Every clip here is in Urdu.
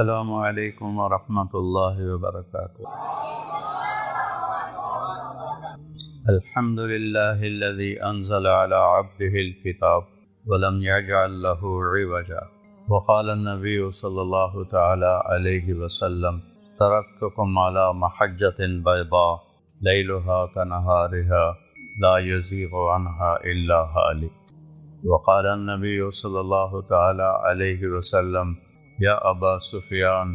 السلام علیکم ورحمۃ اللہ وبرکاتہ۔ الحمد للہ الذی انزل علی عبده الکتاب ولم یجعل له عوجا وقال النبی صلی اللہ تعالی علیہ وسلم ترکتکم علی محجۃ بیضاء لیلها کنہارها لا یزیغ عنها الا ہالک۔ وقال النبی صلی اللہ تعالی علیہ وسلم یا ابا سفیان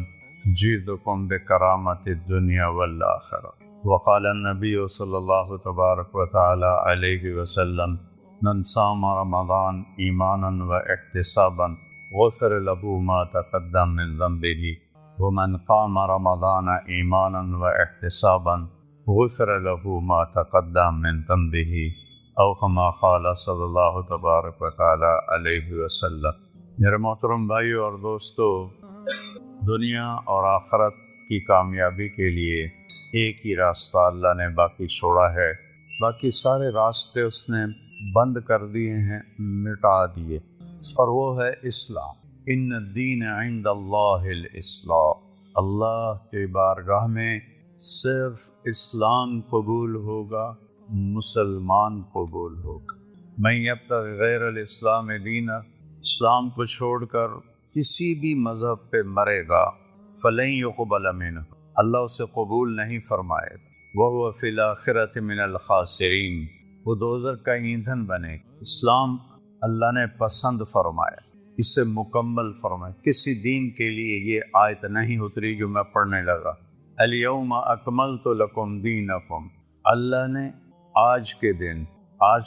جئتکم بکرامۃ الدنیا والآخرہ۔ وقال النبی صلی اللہ تبارک و تعالی علیہ وسلم من صام رمضان ایمانا و احتسابا غفر له ما تقدم من ذنبه ومن قام رمضان ایمانا و احتسابا غفر له ما تقدم من ذنبه او کما قال صلی اللہ تبارک و تعالی علیہ وسلم۔ میرے محترم بھائیو اور دوستو، دنیا اور آخرت کی کامیابی کے لیے ایک ہی راستہ اللہ نے باقی چھوڑا ہے، باقی سارے راستے اس نے بند کر دیے ہیں، مٹا دیے، اور وہ ہے اسلام۔ ان الدین عند اللہ الاسلام، اللہ کے بارگاہ میں صرف اسلام قبول ہوگا، مسلمان قبول ہوگا۔ من یبتغی غیر الاسلام دینا، اسلام کو چھوڑ کر کسی بھی مذہب پہ مرے گا فلن یقبل منہ، اللہ اسے قبول نہیں فرمائے گا، وہو فی الآخرۃ من الخاسرین، وہ دوزخ کا ایندھن بنے۔ اسلام اللہ نے پسند فرمایا، اسے مکمل فرمایا۔ کسی دین کے لیے یہ آیت نہیں اتری جو میں پڑھنے لگا، الیوم اکملت لکم دینکم، اللہ نے آج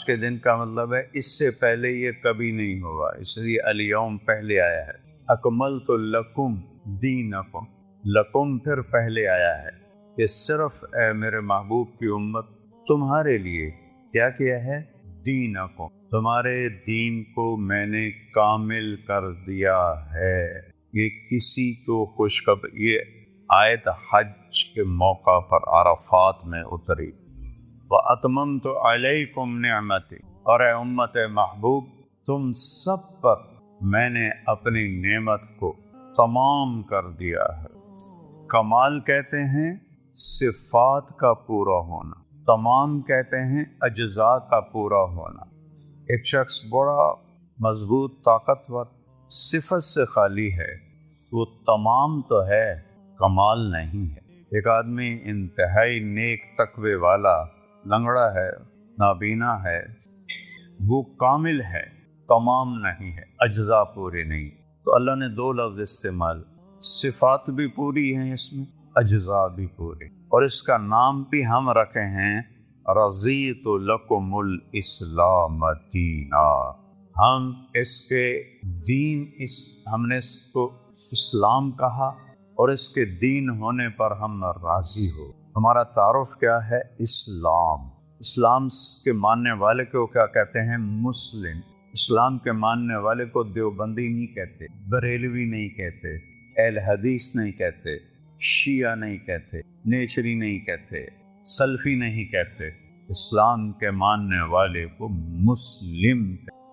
کے دن کا مطلب ہے اس سے پہلے یہ کبھی نہیں ہوا، اس لیے الیوم پہلے آیا ہے۔ اکملت لکم دینکم، لکم پھر پہلے آیا ہے کہ صرف اے میرے محبوب کی امت تمہارے لیے کیا کیا ہے؟ دینکم، تمہارے دین کو میں نے کامل کر دیا ہے۔ یہ کسی کو یہ آیت حج کے موقع پر عرفات میں اتری۔ وَأَتْمَمْتُ عَلَيْكُمْ نِعْمَتِي، اور اے امت محبوب تم سب پر میں نے اپنی نعمت کو تمام کر دیا ہے۔ کمال کہتے ہیں صفات کا پورا ہونا، تمام کہتے ہیں اجزاء کا پورا ہونا۔ ایک شخص بڑا مضبوط طاقتور صفت سے خالی ہے، وہ تمام تو ہے، کمال نہیں ہے۔ ایک آدمی انتہائی نیک تقوی والا، لنگڑا ہے، نابینا ہے، وہ کامل ہے، تمام نہیں ہے، اجزاء پورے نہیں۔ تو اللہ نے دو لفظ استعمال، صفات بھی پوری ہیں اس میں، اجزاء بھی پورے، اور اس کا نام بھی ہم رکھے ہیں رضیت لکم الاسلام دینا۔ ہم اس کے دین ہم نے اس کو اسلام کہا اور اس کے دین ہونے پر ہم راضی ہو۔ ہمارا تعارف کیا ہے؟ اسلام۔ اسلام کے ماننے والے کو کیا کہتے ہیں؟ مسلم۔ اسلام کے ماننے والے کو دیوبندی نہیں کہتے، بریلوی نہیں کہتے، اہل حدیث نہیں کہتے، شیعہ نہیں کہتے، نیچری نہیں کہتے، سلفی نہیں کہتے، اسلام کے ماننے والے کو مسلم۔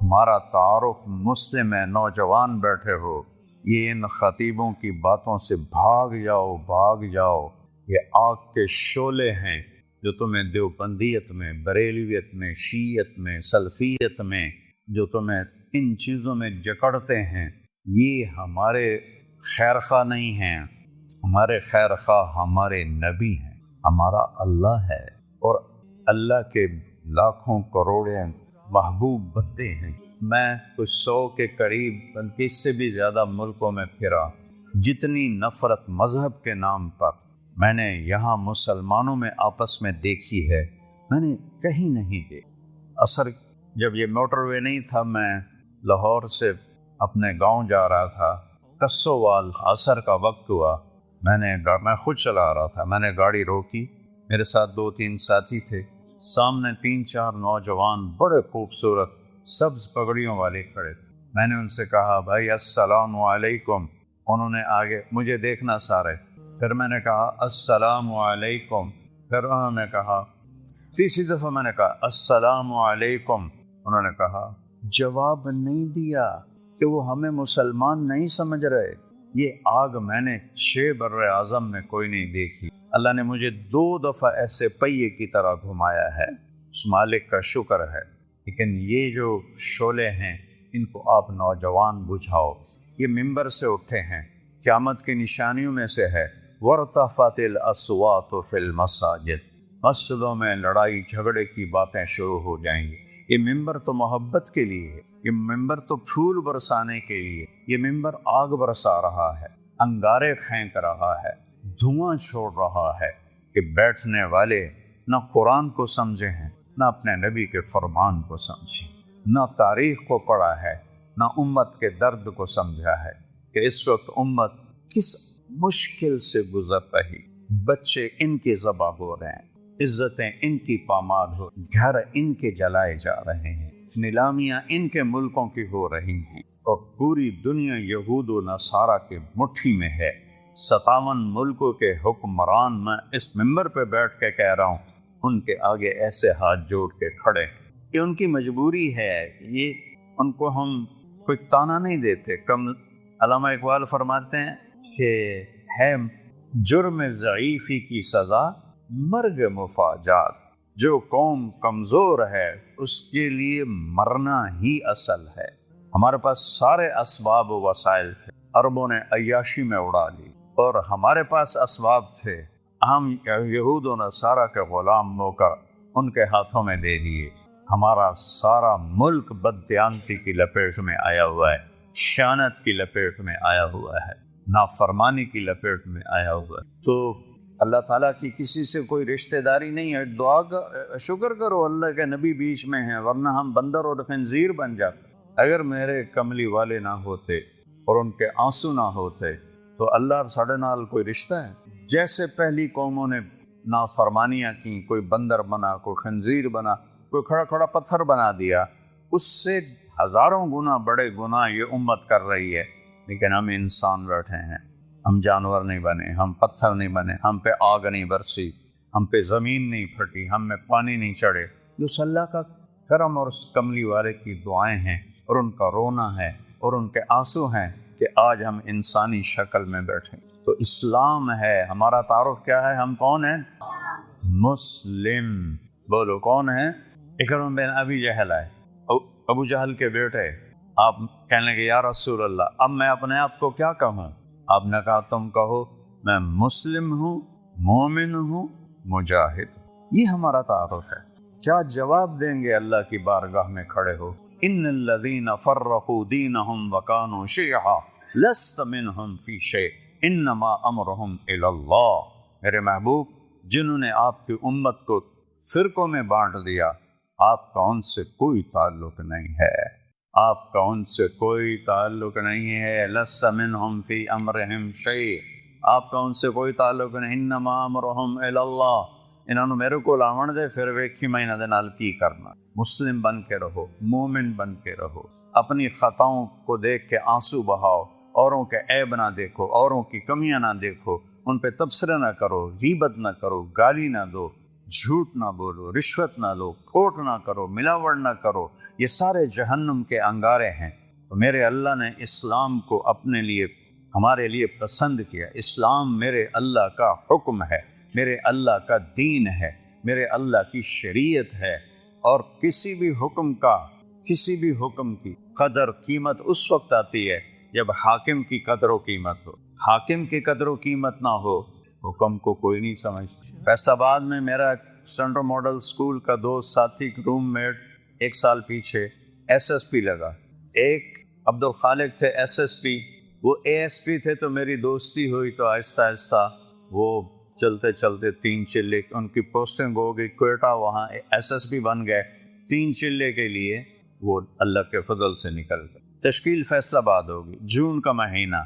ہمارا تعارف مسلم ہے۔ نوجوان بیٹھے ہو، یہ ان خطیبوں کی باتوں سے بھاگ جاؤ، یہ آگ کے شعلے ہیں جو تمہیں دیوبندیت میں، بریلویت میں، شیعت میں، سلفیت میں، جو تمہیں ان چیزوں میں جکڑتے ہیں، یہ ہمارے خیرخواہ نہیں ہیں۔ ہمارے خیرخواہ ہمارے نبی ہیں، ہمارا اللہ ہے، اور اللہ کے لاکھوں کروڑیں محبوب بندے ہیں۔ میں کچھ 100 کے قریب بلکہ اس سے بھی زیادہ ملکوں میں پھرا، جتنی نفرت مذہب کے نام پر میں نے یہاں مسلمانوں میں آپس میں دیکھی ہے، میں نے کہیں نہیں دیکھی۔ جب یہ موٹر وے نہیں تھا، میں لاہور سے اپنے گاؤں جا رہا تھا، کسووال، عصر کا وقت ہوا، میں خود چلا رہا تھا، میں نے گاڑی روکی، میرے ساتھ 2-3 ساتھی تھے، سامنے 3-4 نوجوان بڑے خوبصورت سبز پگڑیوں والے کھڑے تھے۔ میں نے ان سے کہا بھائی السلام علیکم، انہوں نے آگے مجھے دیکھنا سارے، پھر میں نے کہا السلام علیکم، پھر انہوں نے کہا، تیسری دفعہ میں نے کہا السلام علیکم، انہوں نے کہا، جواب نہیں دیا کہ وہ ہمیں مسلمان نہیں سمجھ رہے، یہ آگ میں نے 6 بر اعظم میں کوئی نہیں دیکھی۔ اللہ نے مجھے 2 دفعہ ایسے پہیے کی طرح گھمایا ہے، اس مالک کا شکر ہے۔ لیکن یہ جو شعلے ہیں ان کو آپ نوجوان بجھاؤ۔ یہ ممبر سے اٹھے ہیں، قیامت کی نشانیوں میں سے ہے وَارْتَفَعَتِ الْأَصْوَاتُ فِي الْمَسَاجِدِ، مسجدوں میں لڑائی جھگڑے کی باتیں شروع ہو جائیں گی۔ یہ ممبر تو محبت کے لیے ہے، یہ ممبر تو پھول برسانے کے لیے، یہ ممبر آگ برسا رہا ہے، انگارے پھینک رہا ہے، دھواں چھوڑ رہا ہے کہ بیٹھنے والے نہ قرآن کو سمجھے ہیں، نہ اپنے نبی کے فرمان کو سمجھے، نہ تاریخ کو پڑھا ہے، نہ امت کے درد کو سمجھا ہے کہ اس وقت امت کس مشکل سے گزر رہی۔ بچے ان کے ذبح ہو رہے ہیں، عزتیں ان کی پامال ہو، گھر ان کے جلائے جا رہے ہیں، نیلامیاں ان کے ملکوں کی ہو رہی ہیں، اور پوری دنیا یہود و نصارہ کے مٹھی میں ہے۔ 57 ملکوں کے حکمران میں اس ممبر پہ بیٹھ کے کہہ رہا ہوں، ان کے آگے ایسے ہاتھ جوڑ کے کھڑے ہیں۔ یہ ان کی مجبوری ہے، یہ ان کو ہم کوئی تانا نہیں دیتے۔ کم علامہ اقبال فرماتے ہیں کہ ہے جرم ضعیفی کی سزا مرگ مفاجات، جو قوم کمزور ہے اس کے لیے مرنا ہی اصل ہے۔ ہمارے پاس سارے اسباب و وسائل تھے، عربوں نے عیاشی میں اڑا لی، اور ہمارے پاس اسباب تھے، ہم یہود و نصارہ کے غلام ہو کر ان کے ہاتھوں میں دے دیے۔ ہمارا سارا ملک بددیانتی کی لپیٹ میں آیا ہوا ہے، خیانت کی لپیٹ میں آیا ہوا ہے، نافرمانی کی لپیٹ میں آیا ہوا ہے۔ تو اللہ تعالیٰ کی کسی سے کوئی رشتہ داری نہیں ہے۔ دعا کا شکر کرو اللہ کے نبی بیچ میں ہیں، ورنہ ہم بندر اور خنزیر بن جاتے۔ اگر میرے کملی والے نہ ہوتے اور ان کے آنسو نہ ہوتے تو اللہ ساڑھے نال کوئی رشتہ ہے؟ جیسے پہلی قوموں نے نافرمانیاں کی، کوئی بندر بنا، کوئی خنزیر بنا، کوئی کھڑا کھڑا پتھر بنا دیا، اس سے ہزاروں گنا بڑے گناہ یہ امت کر رہی ہے۔ لیکن ہم انسان بیٹھے ہیں، ہم جانور نہیں بنے، ہم پتھر نہیں بنے، ہم پہ آگ نہیں برسی، ہم پہ زمین نہیں پھٹی، ہم میں پانی نہیں چڑھے۔ جو اللہ کا کرم اور اس کملی والے کی دعائیں ہیں، اور ان کا رونا ہے اور ان کے آنسو ہیں کہ آج ہم انسانی شکل میں بیٹھے۔ تو اسلام ہے ہمارا تعارف۔ کیا ہے؟ ہم کون ہیں؟ مسلم۔ بولو کون ہیں؟ اکرم بن ابی جہل ہے، ابو جہل کے بیٹے۔ آپ کہنے لگے یا رسول اللہ اب میں اپنے آپ کو کیا کہوں؟ آپ نے کہا تم کہو میں مسلم ہوں، مومن ہوں، مجاہد۔ یہ ہمارا تعارف ہے۔ کیا جواب دیں گے اللہ کی بارگاہ میں کھڑے ہو؟ ان الذین فرقوا دینہم وکانوا شیعا لست منہم فی شیء انما امرہم الی اللہ۔ میرے محبوب، جنہوں نے آپ کی امت کو فرقوں میں بانٹ دیا، آپ کا ان سے کوئی تعلق نہیں ہے، آپ کا ان سے کوئی تعلق نہیں ہے۔ لست منہم فی امرہم شیء، آپ کا ان سے کوئی تعلق نہیں۔ انما امرہم الی اللہ، انہوں نے میرے کو لاون دے پھر ویکھی میں انہاں دے نال کی کرنا۔ مسلم بن کے رہو، مومن بن کے رہو، اپنی خطاؤں کو دیکھ کے آنسو بہاؤ، اوروں کے عیب نہ دیکھو، اوروں کی کمیاں نہ دیکھو، ان پہ تبصرہ نہ کرو، غیبت نہ کرو، گالی نہ دو، جھوٹ نہ بولو، رشوت نہ لو، کھوٹ نہ کرو، ملاوٹ نہ کرو۔ یہ سارے جہنم کے انگارے ہیں۔ تو میرے اللہ نے اسلام کو اپنے لیے، ہمارے لیے پسند کیا۔ اسلام میرے اللہ کا حکم ہے، میرے اللہ کا دین ہے، میرے اللہ کی شریعت ہے۔ اور کسی بھی حکم کی قدر قیمت اس وقت آتی ہے جب حاکم کی قدر و قیمت ہو۔ حاکم کی قدر و قیمت نہ ہو، حکم کو کوئی نہیں سمجھتا۔ فیصل آباد میں میرا سینٹرل ماڈل اسکول کا دوست ساتھی روم میٹ 1 سال پیچھے SSP لگا۔ ایک عبد الخالق تھے SSP، وہ ASP تھے۔ تو میری دوستی ہوئی تو آہستہ آہستہ وہ چلتے چلتے 3 چلے ان کی پوسٹنگ ہو گئی کوئٹہ، وہاں SSP بن گئے۔ 3 چلے کے لیے وہ اللہ کے فضل سے نکل گئے۔ تشکیل فیصل آباد ہوگی، جون کا مہینہ۔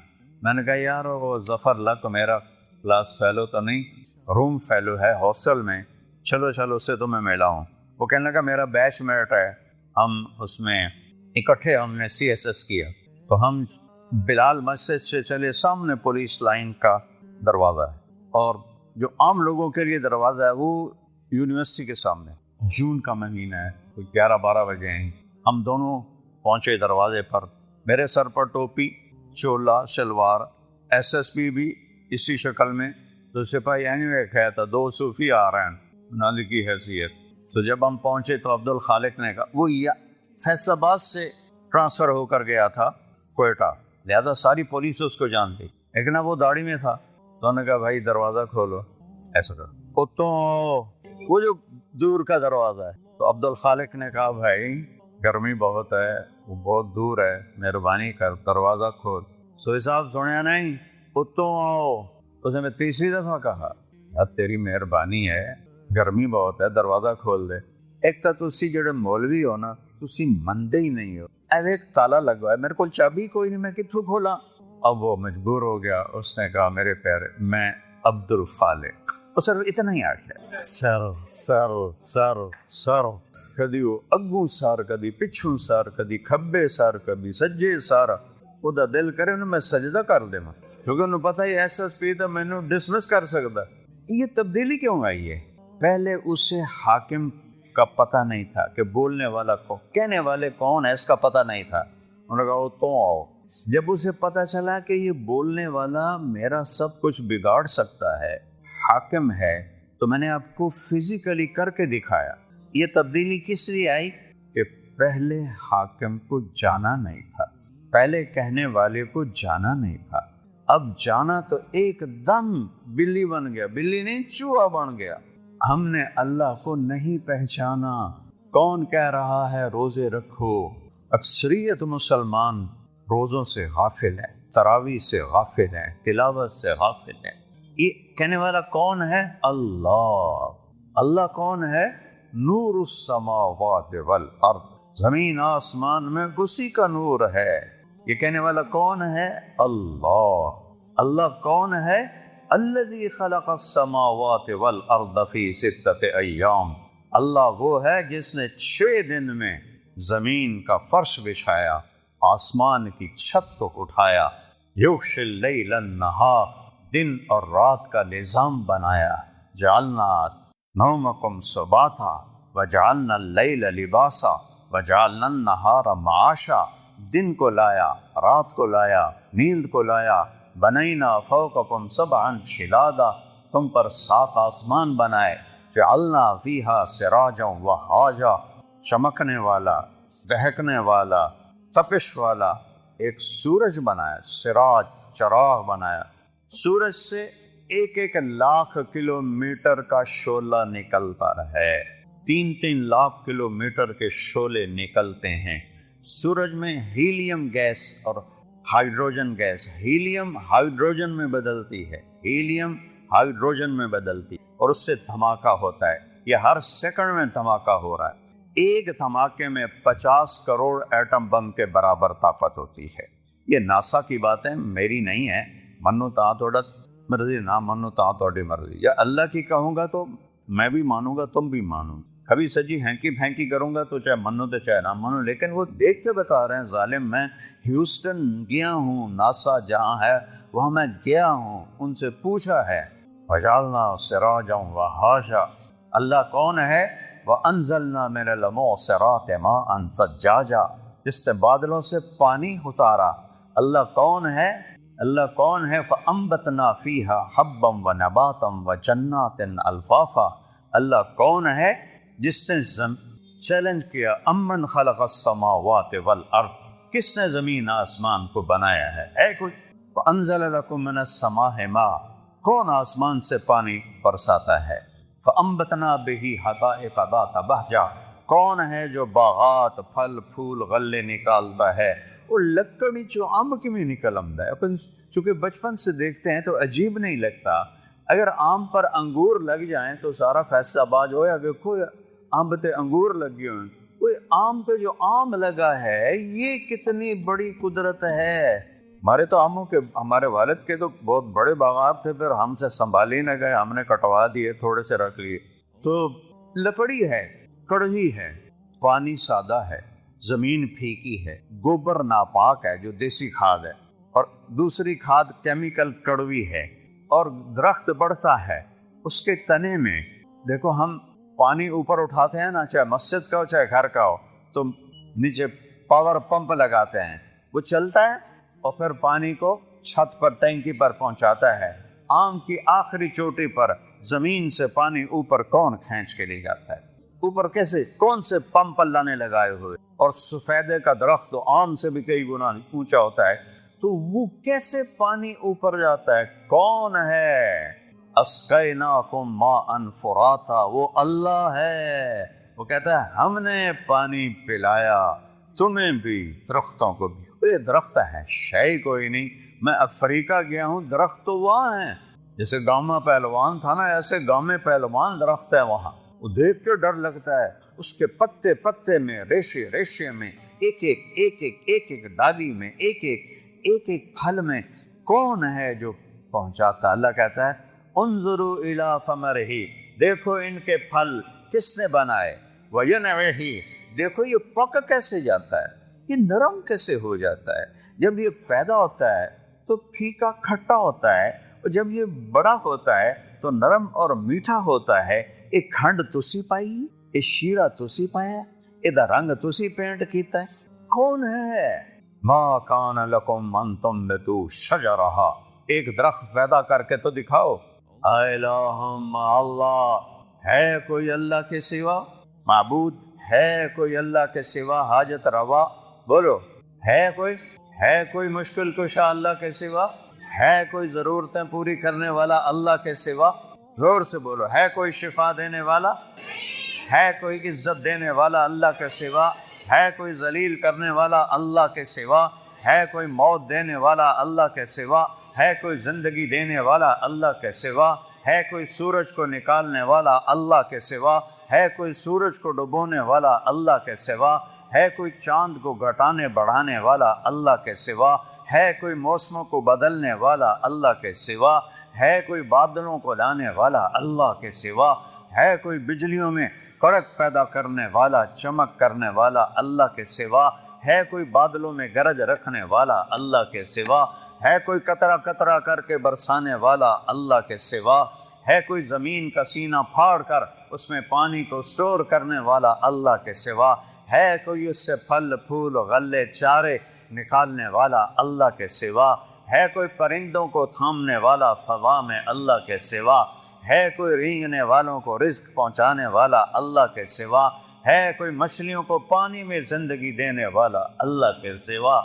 میں نے کہا یار وہ ظفر لک میرا کلاس فیلو تو نہیں، روم فیلو ہے ہاسٹل میں، چلو اس سے تو میں ملا ہوں۔ وہ کہنے لگا میرا بیچ میٹ ہے، ہم اس میں اکٹھے ہم نے CSS کیا۔ تو ہم بلال مسجد سے چلے، سامنے پولیس لائن کا دروازہ ہے، اور جو عام لوگوں کے لیے دروازہ ہے وہ یونیورسٹی کے سامنے۔ جون کا مہینہ ہے، کوئی 11-12 بجے ہیں، ہم دونوں پہنچے دروازے پر۔ میرے سر پر ٹوپی، چولا، شلوار، SSP بھی اسی شکل میں، تو سپاہی اینوے کہا تھا 2 صوفی آ رہے ہیں نالی کی حیثیت. تو جب ہم پہنچے تو عبد الخالق نے کہا، وہ فیصل آباد سے ٹرانسفر ہو کر گیا تھا کوئٹہ، لہذا ساری پولیس اس کو جانتی، لیکن وہ داڑھی میں تھا. تو انہوں نے کہا بھائی دروازہ کھولو، ایسا کرو تو وہ جو دور کا دروازہ ہے. تو عبد الخالق نے کہا بھائی گرمی بہت ہے، وہ بہت دور ہے، مہربانی کر دروازہ کھول. سوئی صاحب سنیا نہیں، اتوں آؤ. اس نے تیسری دفعہ کہا یار تیری مہربانی ہے، گرمی بہت ہے، دروازہ کھول دے. ایک تو تسی جڑے مولوی ہو نا، تسی مندے ہی نہیں ہو. اب ایک تالا لگا ہے، میرے کو چابی کوئی نہیں، میں کتوں کھولا. اب وہ مجبور ہو گیا، اس نے کہا میرے پیارے میں عبد الخالق. اور صرف اتنا ہی آخیا سر سر سر سر، کدی وہ اگوں سار، کدی پچھوں سار، کدی کھبے سار، کدی سجے سار. وہ دل کرے انہوں میں سجدہ کر دے میں، کیونکہ انہوں پتہ ہی SSP تو میں نے ڈسمس کر سکتا. یہ تبدیلی کیوں آئی ہے؟ پہلے اسے حاکم کا پتہ نہیں تھا کہ بولنے والا کون، کہنے والے کون ہے، اس کا پتہ نہیں تھا. انہوں نے کہا تو آؤ. جب اسے پتہ چلا کہ یہ بولنے والا میرا سب کچھ بگاڑ سکتا ہے، حاکم ہے، تو میں نے آپ کو فزیکلی کر کے دکھایا. یہ تبدیلی کس لیے آئی؟ کہ پہلے حاکم کو جانا نہیں تھا، پہلے کہنے والے کو جانا نہیں تھا. اب جانا تو ایک دم بلی بن گیا، بلی نہیں چوہا بن گیا. ہم نے اللہ کو نہیں پہچانا. کون کہہ رہا ہے روزے رکھو؟ اکثریت مسلمان روزوں سے غافل ہیں، تراویح سے غافل ہیں، تلاوت سے غافل ہیں. یہ کہنے والا کون ہے؟ اللہ. اللہ کون ہے؟ نور السماوات والارض، زمین آسمان میں اسی کا نور ہے. یہ کہنے والا کون ہے؟ اللہ. اللہ کون ہے؟ الذی خلق السماوات والارض فی 6 ایام. اللہ وہ ہے جس نے 6 دن میں زمین کا فرش بچھایا، آسمان کی چھت کو اٹھایا. یغشی اللیل النہار، دن اور رات کا نظام بنایا. جعلنا نومکم سباتا وجعلنا اللیل لباسا وجعلنا النہار معاشا. دن کو لایا، رات کو لایا، نیند کو لایا. بنینا فوقکم سبعا شدادا، تم پر 7 آسمان بنائے. جعلنا فیہا سراجا وہاجا، چمکنے والا، دہکنے والا، تپش والا ایک سورج بنایا. سراج چراغ بنایا. سورج سے 1 لاکھ کلومیٹر کا شعلہ نکلتا ہے. 3 لاکھ کلومیٹر کے شعلے نکلتے ہیں. سورج میں ہیلیم گیس اور ہائیڈروجن گیس، ہیلیم ہائیڈروجن میں بدلتی ہے، ہیلیم ہائیڈروجن میں بدلتی اور اس سے دھماکہ ہوتا ہے. یہ ہر سیکنڈ میں دھماکہ ہو رہا ہے. ایک دھماکے میں 50 کروڑ ایٹم بم کے برابر طاقت ہوتی ہے. یہ ناسا کی باتیں میری نہیں ہے. منو تا توڑت مرضی، نہ منو تا توڑی مرضی. یا اللہ کی کہوں گا تو میں بھی مانوں گا، تم بھی مانو. کبھی سجی ہینکی پھینکی کروں گا تو چاہے منو تو چاہے نہ منو. لیکن وہ دیکھ کے بتا رہے ہیں ظالم. میں ہیوسٹن گیا ہوں، ناسا جہاں ہے وہاں میں گیا ہوں، ان سے پوچھا ہے. وجعلنا سراجا وہاجا. اللہ کون ہے؟ وَأَنزَلْنَا مِنَ الْمُعْصِرَاتِ مَاءً ثَجَّاجًا، جس نے بادلوں سے پانی اتارا. اللہ کون ہے؟ اللہ کون ہے؟ فَأَنبَتْنَا فِيهَا حَبًّا وَنَبَاتًا وَجَنَّاتٍ أَلْفَافًا. اللہ کون ہے جس نے چیلنج کیا امن خلق السماوات والارض، کس نے زمین آسمان کو بنایا ہے؟ اے کوئی. فَأَنزَلَ لَكُم مِّنَ السَّمَاءِ مَاءً، کون آسمان سے پانی برساتا ہے؟ فَأَنبَتْنَا بِهِ حَدَائِقَ ذَاتَ بَهْجَةٍ، کون ہے جو باغات پھل پھول غلے نکالتا ہے؟ وہ لکڑی چو آم کی میں نکل آمدا ہے. اپن چونکہ بچپن سے دیکھتے ہیں تو عجیب نہیں لگتا. اگر آم پر انگور لگ جائیں تو سارا فیصلہ آباد ہویا کہ کوئی آم پہ انگور لگے ہوئے. کوئی آم پہ جو آم لگا ہے یہ کتنی بڑی قدرت ہے. ہمارے تو آموں کے، ہمارے والد کے تو بہت بڑے باغات تھے، پھر ہم سے سنبھال ہی نہ گئے، ہم نے کٹوا دیے، تھوڑے سے رکھ لیے. تو لکڑی ہے، کڑوی ہے، پانی سادہ ہے، زمین پھیکی ہے، گوبر ناپاک ہے جو دیسی کھاد ہے، اور دوسری کھاد کیمیکل کڑوی ہے. اور درخت بڑھتا ہے اس کے تنے میں. دیکھو ہم پانی اوپر اٹھاتے ہیں نا، چاہے مسجد کا ہو چاہے گھر کا ہو، تو نیچے پاور پمپ لگاتے ہیں، وہ چلتا ہے اور پھر پانی کو چھت پر ٹینکی پر پہنچاتا ہے، آم کی آخری چوٹی پر زمین سے پانی اوپر کون کھینچ کے لے جاتا ہے؟ اوپر کیسے، کون سے پمپ اللہ نے لگائے ہوئے؟ اور سفیدے کا درخت تو آم سے بھی کئی گنا اونچا ہوتا ہے، تو وہ کیسے پانی اوپر جاتا ہے؟ کون ہے؟ اسقیناکم ماء فراتا، وہ اللہ ہے۔ وہ کہتا ہے ہم نے پانی پلایا تمہیں بھی، درختوں کو بھی۔ یہ درخت ہے شے کوئی نہیں، میں افریقہ گیا ہوں، درخت تو وہاں ہیں، جیسے گاما پہلوان تھا نا، ایسے گامے پہلوان درخت ہے وہاں، وہ دیکھ کے ڈر لگتا ہے، اس کے پتے پتے میں، ریشے ریشے میں، ایک ایک ڈالی میں، ایک ایک پھل میں کون ہے جو پہنچاتا؟ اللہ کہتا ہے انظروا الی ثمرہ، دیکھو ان کے پھل کس نے بنائے، وینعہ، دیکھو یہ پک کیسے جاتا ہے، یہ نرم کیسے ہو جاتا ہے۔ جب یہ پیدا ہوتا ہے تو پھیکا کھٹا ہوتا ہے، اور جب یہ بڑا ہوتا ہے تو نرم اور میٹھا ہوتا ہے۔ ایک کھنڈ تسی پائی، ایک شیرہ تسی پایا، ادھر رنگ تسی پینٹ کیتا ہے، کون ہے؟ ما کان لکم ان تنبتوا شجرہا، ایک درخت پیدا کر کے تو دکھاؤ۔ الہم، اللہ ہے کوئی اللہ کے سوا؟ معبود ہے کوئی اللہ کے سوا؟ حاجت روا بولو، ہے کوئی مشکل کشا اللہ کے سوا؟ ہے کوئی ضرورتیں پوری کرنے والا اللہ کے سوا؟ زور سے بولو، ہے کوئی شفا دینے والا؟ ہے کوئی عزت دینے والا اللہ کے سوا؟ ہے کوئی ذلیل کرنے والا اللہ کے سوا؟ ہے کوئی موت دینے والا اللہ کے سوا؟ ہے کوئی زندگی دینے والا اللہ کے سوا؟ ہے کوئی سورج کو نکالنے والا اللہ کے سوا؟ ہے کوئی سورج کو ڈبونے والا اللہ کے سوا؟ ہے کوئی چاند کو گھٹانے بڑھانے والا اللہ کے سوا؟ ہے کوئی موسموں کو بدلنے والا اللہ کے سوا؟ ہے کوئی بادلوں کو لانے والا اللہ کے سوا؟ ہے کوئی بجلیوں میں کڑک پیدا کرنے والا، چمک کرنے والا اللہ کے سوا؟ ہے کوئی بادلوں میں گرج رکھنے والا اللہ کے سوا؟ ہے کوئی قطرہ قطرہ کر کے برسانے والا اللہ کے سوا؟ ہے کوئی زمین کا سینہ پھاڑ کر اس میں پانی کو سٹور کرنے والا اللہ کے سوا؟ ہے کوئی اس سے پھل پھول غلے چارے نکالنے والا اللہ کے سوا؟ ہے کوئی پرندوں کو تھامنے والا فضا میں اللہ کے سوا؟ ہے کوئی رینگنے والوں کو رزق پہنچانے والا اللہ کے سوا؟ ہے کوئی مچھلیوں کو پانی میں زندگی دینے والا اللہ کے سوا؟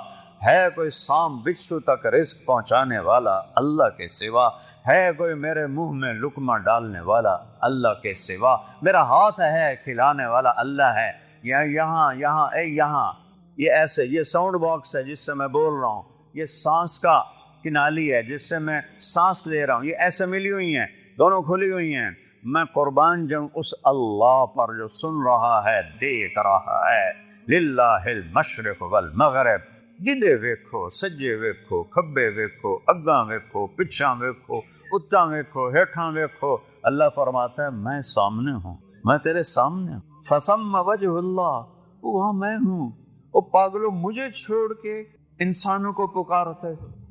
ہے کوئی سام بچھو تک رزق پہنچانے والا اللہ کے سوا؟ ہے کوئی میرے منہ میں لقمہ ڈالنے والا اللہ کے سوا؟ میرا ہاتھ ہے کھلانے والا اللہ ہے، یہاں یہ ایسے، یہ ساؤنڈ باکس ہے جس سے میں بول رہا ہوں، یہ سانس کا کنالی ہے جس سے میں سانس لے رہا ہوں، یہ ایسے ملی ہوئی ہیں، دونوں کھلی ہوئی ہیں۔ میں قربان جاؤں اس اللہ پر جو سن رہا ہے، دیکھ رہا ہے۔ للہ المشرق والمغرب، جدے ویکھو، سجے ویکھو، کھبے ویکھو، اگاں ویکھو، پچھاں ویکھو، اتاں ویکھو، ہیٹھاں ویکھو، اللہ فرماتا ہے میں سامنے ہوں، میں تیرے سامنے ہوں۔ فثم وجہ اللہ، وہاں میں ہوں۔ وہ پاگلوں، مجھے چھوڑ کے انسانوں کو پکارتے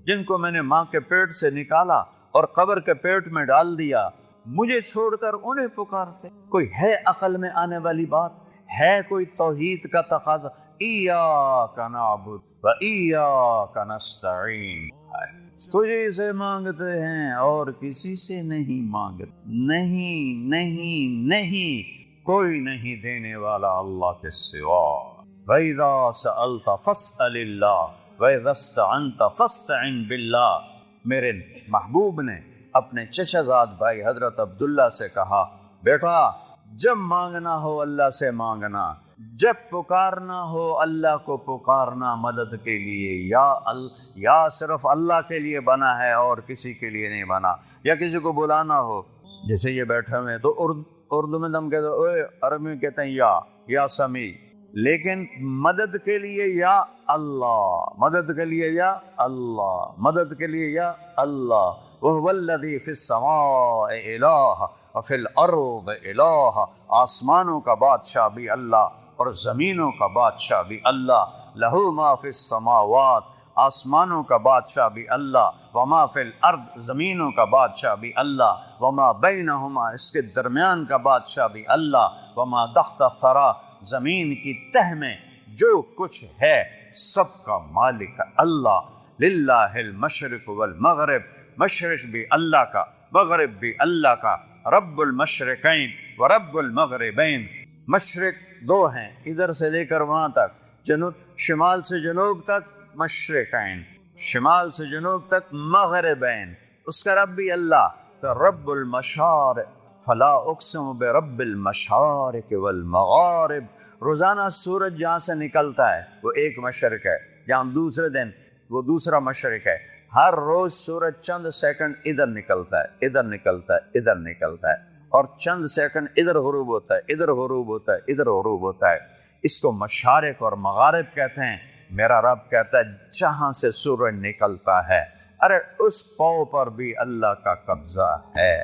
جن کو میں نے ماں کے پیٹ سے نکالا اور قبر کے پیٹ میں ڈال دیا، مجھے چھوڑ کر انہیں پکارتے۔ کوئی ہے عقل میں آنے والی بات؟ ہے کوئی توحید کا تقاضا؟ ایاک نعبد و ایاک نستعین، تجھے سے مانگتے ہیں اور کسی سے نہیں مانگتے۔ نہیں، کوئی نہیں دینے والا اللہ کے سوا۔ وَإِذَا سَأَلْتَ فَاسْأَلِ اللَّهَ وَإِذَا اسْتَعَنْتَ فَاسْتَعِنْ بِاللَّهِ۔ میرے محبوب نے اپنے چچا زاد بھائی حضرت عبداللہ سے کہا، بیٹا جب مانگنا ہو اللہ سے مانگنا، جب پکارنا ہو اللہ کو پکارنا مدد کے لیے، یا صرف اللہ کے لیے بنا ہے اور کسی کے لیے نہیں بنا۔ یا کسی کو بلانا ہو، جیسے یہ بیٹھے ہوئے تو اردو میں ہم کہتے ہیں، عربی میں کہتے ہیں یا سمیع، لیکن مدد کے لیے یا اللہ، مدد کے لیے یا اللہ، مدد کے لیے یا اللہ۔ وَهُوَ الَّذِي فِي السَّمَاءِ إِلَٰهٌ وَفِي الْأَرْضِ إِلَٰهٌ، آسمانوں کا بادشاہ بھی اللہ اور زمینوں کا بادشاہ بھی اللہ۔ لَهُ مَا فِي السَّمَاوَاتِ، آسمانوں کا بادشاہ بھی اللہ، وَمَا فِي الْأَرْضِ، زمینوں کا بادشاہ بھی اللہ، وَمَا بَيْنَهُمَا، اس کے درمیان کا بادشاہ بھی اللہ، وَمَا تَحْتَ الثَّرَىٰ، زمین کی تہ میں جو کچھ ہے سب کا مالک اللہ۔ للہ المشرق والمغرب، مشرق بھی اللہ کا، مغرب بھی اللہ کا، رب المشرقین و رب المغربین۔ مشرق دو ہیں، ادھر سے لے کر وہاں تک، جنوب، شمال سے جنوب تک مشرقین، شمال سے جنوب تک مغربین، اس کا رب بھی اللہ۔ تو رب المشارق، فلا اقسم برب المشارق والمغارب۔ روزانہ سورج جہاں سے نکلتا ہے وہ ایک مشرق ہے، جہاں دوسرے دن وہ دوسرا مشرق ہے۔ ہر روز سورج چند سیکنڈ ادھر نکلتا ہے، ادھر نکلتا ہے، ادھر نکلتا ہے، اور چند سیکنڈ ادھر غروب ہوتا ہے، ادھر غروب ہوتا ہے، ادھر غروب ہوتا ہے۔ اس کو مشارق اور مغارب کہتے ہیں۔ میرا رب کہتا ہے جہاں سے سورج نکلتا ہے، ارے اس پاؤں پر بھی اللہ کا قبضہ ہے،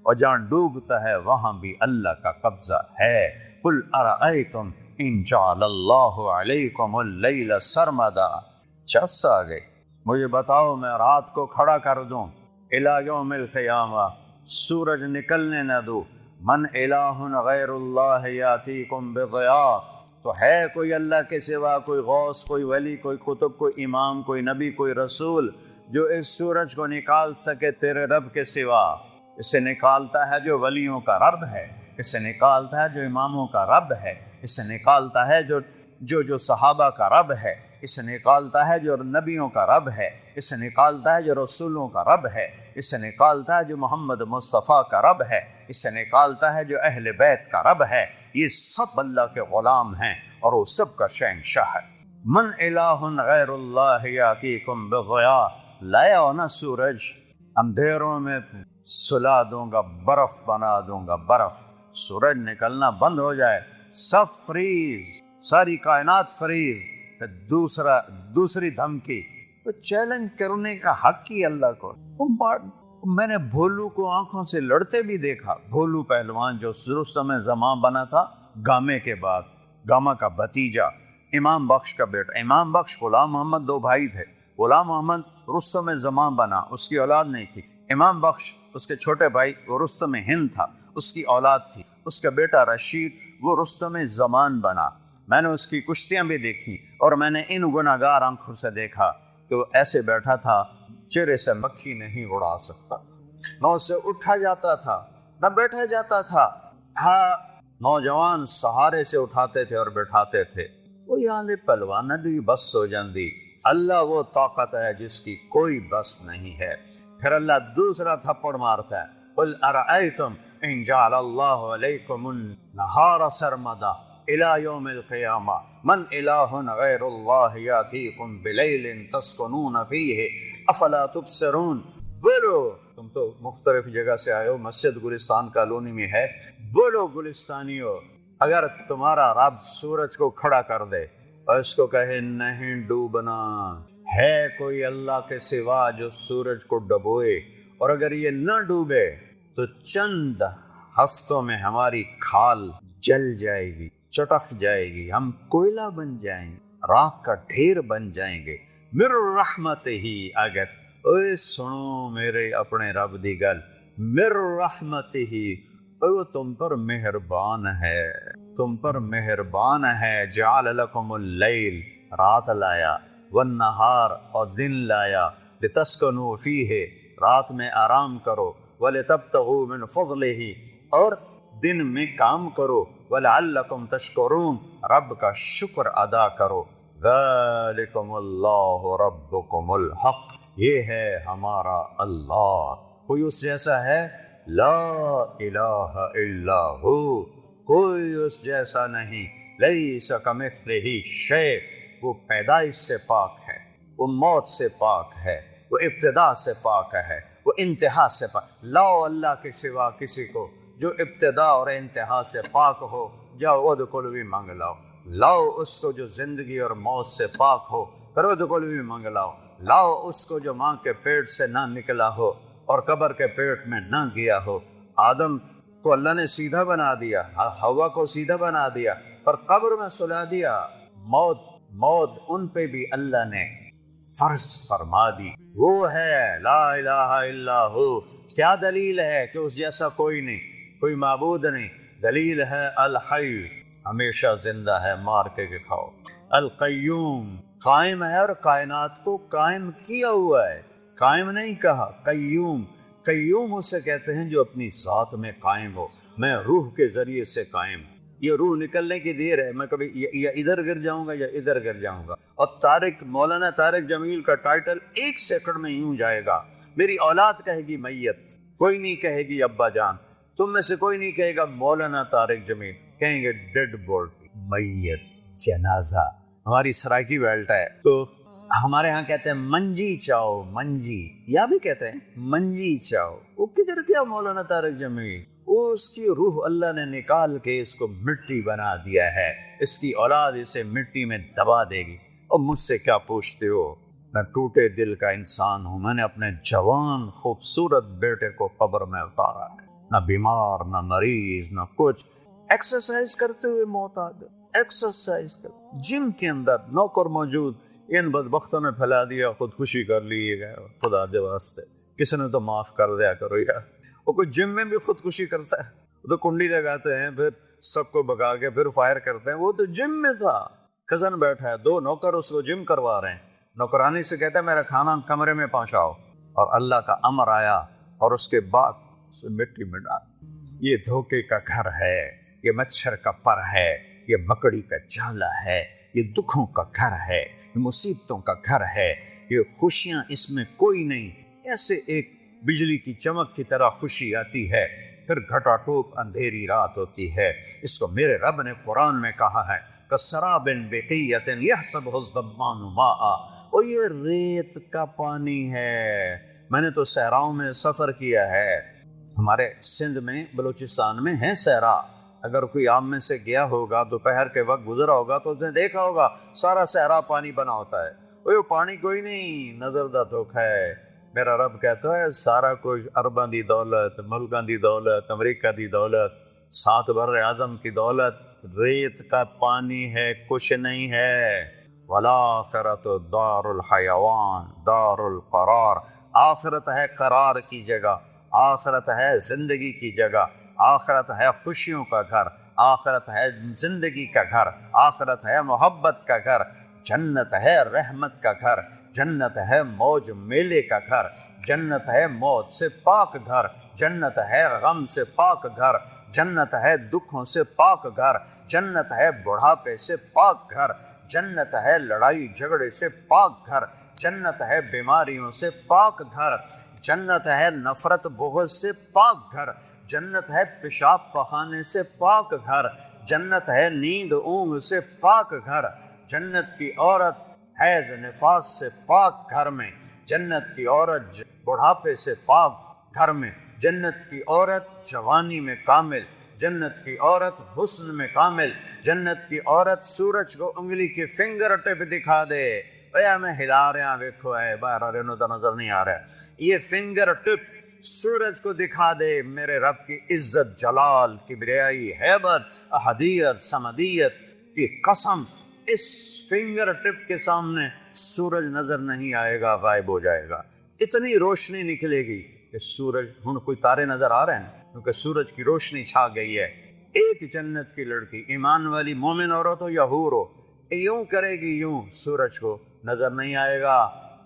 اور جہاں ڈوبتا ہے وہاں بھی اللہ کا قبضہ ہے۔ قل ارأیتم ان جعل اللہ علیکم اللیل سرمدا۔ چس آ گئی، مجھے بتاؤ میں رات کو کھڑا کر دوں الی یوم القیامہ، سورج نکلنے نہ دوں، من الہ غیر اللہ یاتیکم بضیاء، تو ہے کوئی اللہ کے سوا، کوئی غوث، کوئی ولی، کوئی قطب، کوئی امام، کوئی نبی، کوئی رسول جو اس سورج کو نکال سکے تیرے رب کے سوا؟ اسے نکالتا ہے جو ولیوں کا رب ہے، اسے نکالتا ہے جو اماموں کا رب ہے، اسے نکالتا ہے جو صحابہ کا رب ہے، اسے نکالتا ہے جو نبیوں کا رب ہے، اسے نکالتا ہے جو رسولوں کا رب ہے، اسے نکالتا ہے جو محمد مصطفیٰ کا رب ہے، اسے نکالتا ہے جو اہل بیت کا رب ہے۔ یہ سب اللہ کے غلام ہیں اور وہ سب کا شہنشاہ ہے۔ من الہ غیر اللہ یاتیکم بضیاء، لایا ہو نا سورج، اندھیروں میں سلا دوں گا، برف بنا دوں گا، برف، سورج نکلنا بند ہو جائے، سب فریز، ساری کائنات فریز۔ دوسری دھمکی، تو چیلنج کرنے کا حق ہی اللہ کو۔ میں نے بھولو کو آنکھوں سے لڑتے بھی دیکھا، بھولو پہلوان جو رستم زمان بنا تھا گامے کے بعد، گاما کا بھتیجا، امام بخش کا بیٹا، امام بخش غلام محمد، دو بھائی تھے، غلام محمد رستم زمان بنا، اس کی اولاد نہیں تھی، امام بخش اس کے چھوٹے بھائی وہ رستم ہند تھا، اس کی اولاد تھی، اس کا بیٹا رشید وہ رستم زمان بنا۔ میں نے اس کی کشتیاں بھی دیکھی، اور میں نے ان گناہگار آنکھوں سے دیکھا کہ وہ ایسے بیٹھا تھا، چہرے سے مکھی نہیں اڑا سکتا، نہ اسے اٹھا جاتا تھا نہ بیٹھا جاتا تھا۔ ہاں، نوجوان سہارے سے اٹھاتے تھے اور بیٹھاتے تھے، وہ یہاں پہلوان بھی بس ہو جاندی۔ اللہ وہ طاقت ہے جس کی کوئی بس نہیں ہے۔ پھر اللہ دوسرا تھپڑ مارتا ہے، قل ارأیتم ان جعل اللہ علیکم النہار سرمدا الی یوم القیامہ من الہ غیر اللہ یاتیکم بلیل تسکنون فیہ افلا تبصرون۔ بولو، تم تو مختلف جگہ سے آئے ہو، مسجد گلستان کالونی میں ہے، بولو گلستانیو، اگر تمہارا رب سورج کو کھڑا کر دے اور اس کو کہے نہیں ڈوبنا، ہے کوئی اللہ کے سوا جو سورج کو ڈبوئے، اور اگر یہ نہ ڈوبے تو چند ہفتوں میں ہماری کھال جل جائے گی، چٹک جائے گی، ہم کوئلہ بن جائیں گے، راکھ کا ڈھیر بن جائیں گے۔ مر رحمت ہی اگر، اے سنو میرے اپنے رب دی گل، مر رحمت ہی، وہ تم پر مہربان ہے، تم پر مہربان ہے، جعل لکم اللیل، رات لایا، والنہار، اور دن لایا، لتسکنوا فیہ، رات میں آرام کرو، ولتبتغوا من فضلہ، اور دن میں کام کرو، ولعلکم تشکرون، رب کا شکر ادا کرو۔ ذالکم اللہ ربکم الحق، یہ ہے ہمارا اللہ، کوئی اس جیسا ہے؟ لا الہ الا ہو، کوئی اس جیسا نہیں، لیس کمثلہ شیء، وہ پیدائش سے پاک ہے، وہ موت سے پاک ہے، وہ ابتدا سے پاک ہے، وہ انتہا سے پاک۔ لاؤ اللہ کے سوا کسی کو جو ابتدا اور انتہا سے پاک ہو، جاؤ ادخلوا مانگ لاؤ، لاؤ اس کو جو زندگی اور موت سے پاک ہو، کرو ادخلوا مانگ لاؤ، لاؤ اس کو جو ماں کے پیٹ سے نہ نکلا ہو اور قبر کے پیٹ میں نہ گیا ہو۔ آدم کو اللہ نے سیدھا بنا دیا، حوا کو سیدھا بنا دیا، پر قبر میں سلا دیا۔ موت ان پہ بھی اللہ نے فرض فرما دی۔ وہ ہے لا الہ الا ہو۔ کیا دلیل ہے کہ اس جیسا کوئی نہیں، کوئی معبود نہیں؟ دلیل ہے الحی، ہمیشہ زندہ ہے، مار کے کھاؤ، القیوم، قائم ہے اور کائنات کو قائم کیا ہوا ہے، قائم نہیں کہا، قیوم۔ قیوم اسے کہتے ہیں جو اپنی ذات میں قائم ہو، میں روح کے ذریعے سے قائم ہوں، یہ روح نکلنے کی دیر ہے، میں کبھی یا ادھر گر جاؤں گا یا ادھر گر جاؤں گا۔ اور مولانا طارق جمیل کا ٹائٹل 1 سیکنڈ میں یوں جائے گا، میری اولاد کہے گی میت، کوئی نہیں کہے گی ابا جان، تم میں سے کوئی نہیں کہے گا مولانا طارق جمیل، کہیں گے ڈیڈ باڈی، میت، جنازہ۔ ہماری سرائکی بیلٹ ہے تو ہمارے ہاں کہتے ہیں منجی چاؤ، منجی، یا بھی کہتے ہیں منجی چاؤ۔ وہ کدھر کیا مولانا طارق جمیل، وہ اس کی روح اللہ نے نکال کے اس کو مٹی بنا دیا ہے، اس کی اولاد اسے مٹی میں دبا دے گی۔ اور مجھ سے کیا پوچھتے ہو، میں ٹوٹے دل کا انسان ہوں، میں نے اپنے جوان خوبصورت بیٹے کو قبر میں اتارا ہے، نہ بیمار نہ مریض نہ کچھ، ایکسرسائز کرتے ہوئے موت آ گئی، ایکسرسائز کر، جم کے اندر نوکر موجود، ان بدبختوں نے پھیلا دیا، خودکشی کر لی گئے، خدا دے واسطے کسی نے تو معاف کر دیا کرو یار۔ وہ کوئی جم میں بھی خودکشی کرتا ہے، وہ تو کنڈی لگاتے ہیں پھر سب کو بگا کے پھر فائر کرتے ہیں، وہ تو جم میں تھا، کزن بیٹھا ہے، 2 نوکر اس کو جم کروا رہے ہیں، نوکرانی سے کہتا ہے میرا کھانا کمرے میں پہنچاؤ، اور اللہ کا امر آیا اور اس کے بعد اسے مٹی میں ڈال۔ یہ دھوکے کا گھر ہے، یہ مچھر کا پر ہے، یہ مکڑی کا جالا ہے، یہ دکھوں کا گھر ہے، یہ مصیبتوں کا گھر ہے، یہ خوشیاں اس میں کوئی نہیں، ایسے ایک بجلی کی چمک کی طرح خوشی آتی ہے، پھر گھٹا ٹوپ اندھیری رات ہوتی ہے۔ اس کو میرے رب نے قرآن میں کہا ہے کسراب بقیۃ یحسبہ الظمآن ماء، اور یہ ریت کا پانی ہے۔ میں نے تو صحراؤں میں سفر کیا ہے، ہمارے سندھ میں بلوچستان میں ہے صحرا، اگر کوئی آپ میں سے گیا ہوگا دوپہر کے وقت گزرا ہوگا تو اس نے دیکھا ہوگا سارا صحرا پانی بنا ہوتا ہے، وہ پانی کوئی نہیں، نظر دا دھوکھا ہے۔ میرا رب کہتا ہے سارا کچھ، ارباں دی دولت، ملکاں دی دولت، امریکہ دی دولت، 7 بر اعظم کی دولت، ریت کا پانی ہے، کچھ نہیں ہے۔ والآخرۃ دار الحیوان دار القرار، آخرت ہے قرار کی جگہ، آخرت ہے زندگی کی جگہ، آخرت ہے خوشیوں کا گھر، آخرت ہے زندگی کا گھر، آخرت ہے محبت کا گھر، جنت ہے رحمت کا گھر، جنت ہے موج میلے کا گھر، جنت ہے موت سے پاک گھر، جنت ہے غم سے پاک گھر، جنت ہے دکھوں سے پاک گھر، جنت ہے بڑھاپے سے پاک گھر، جنت ہے لڑائی جھگڑے سے پاک گھر، جنت ہے بیماریوں سے پاک گھر، جنت ہے نفرت بغض سے پاک گھر، جنت ہے پیشاب پخانے سے پاک گھر، جنت ہے نیند اونگ سے پاک گھر، جنت کی عورت حیض نفاس سے پاک گھر میں، جنت کی عورت بڑھاپے سے پاک گھر میں، جنت کی عورت جوانی میں کامل، جنت کی عورت حسن میں کامل، جنت کی عورت سورج کو انگلی کی فنگر ٹپ دکھا دے، اے میں ہلا رہا ویکھو ہے باہر رہنو تو نظر نہیں آ رہا، یہ فنگر ٹپ سورج کو دکھا دے میرے رب کی عزت جلال کبریائی ہیبت احدیت سمدیت کی قسم، اس فنگر ٹپ کے سامنے سورج نظر نہیں آئے گا، غائب ہو جائے گا، اتنی روشنی نکلے گی کہ سورج، ہن کوئی تارے نظر آ رہے ہیں کیونکہ سورج کی روشنی چھا گئی ہے۔ ایک جنت کی لڑکی ایمان والی مومن عورت ہو یا حور ہو، یوں کرے گی، یوں سورج کو نظر نہیں آئے گا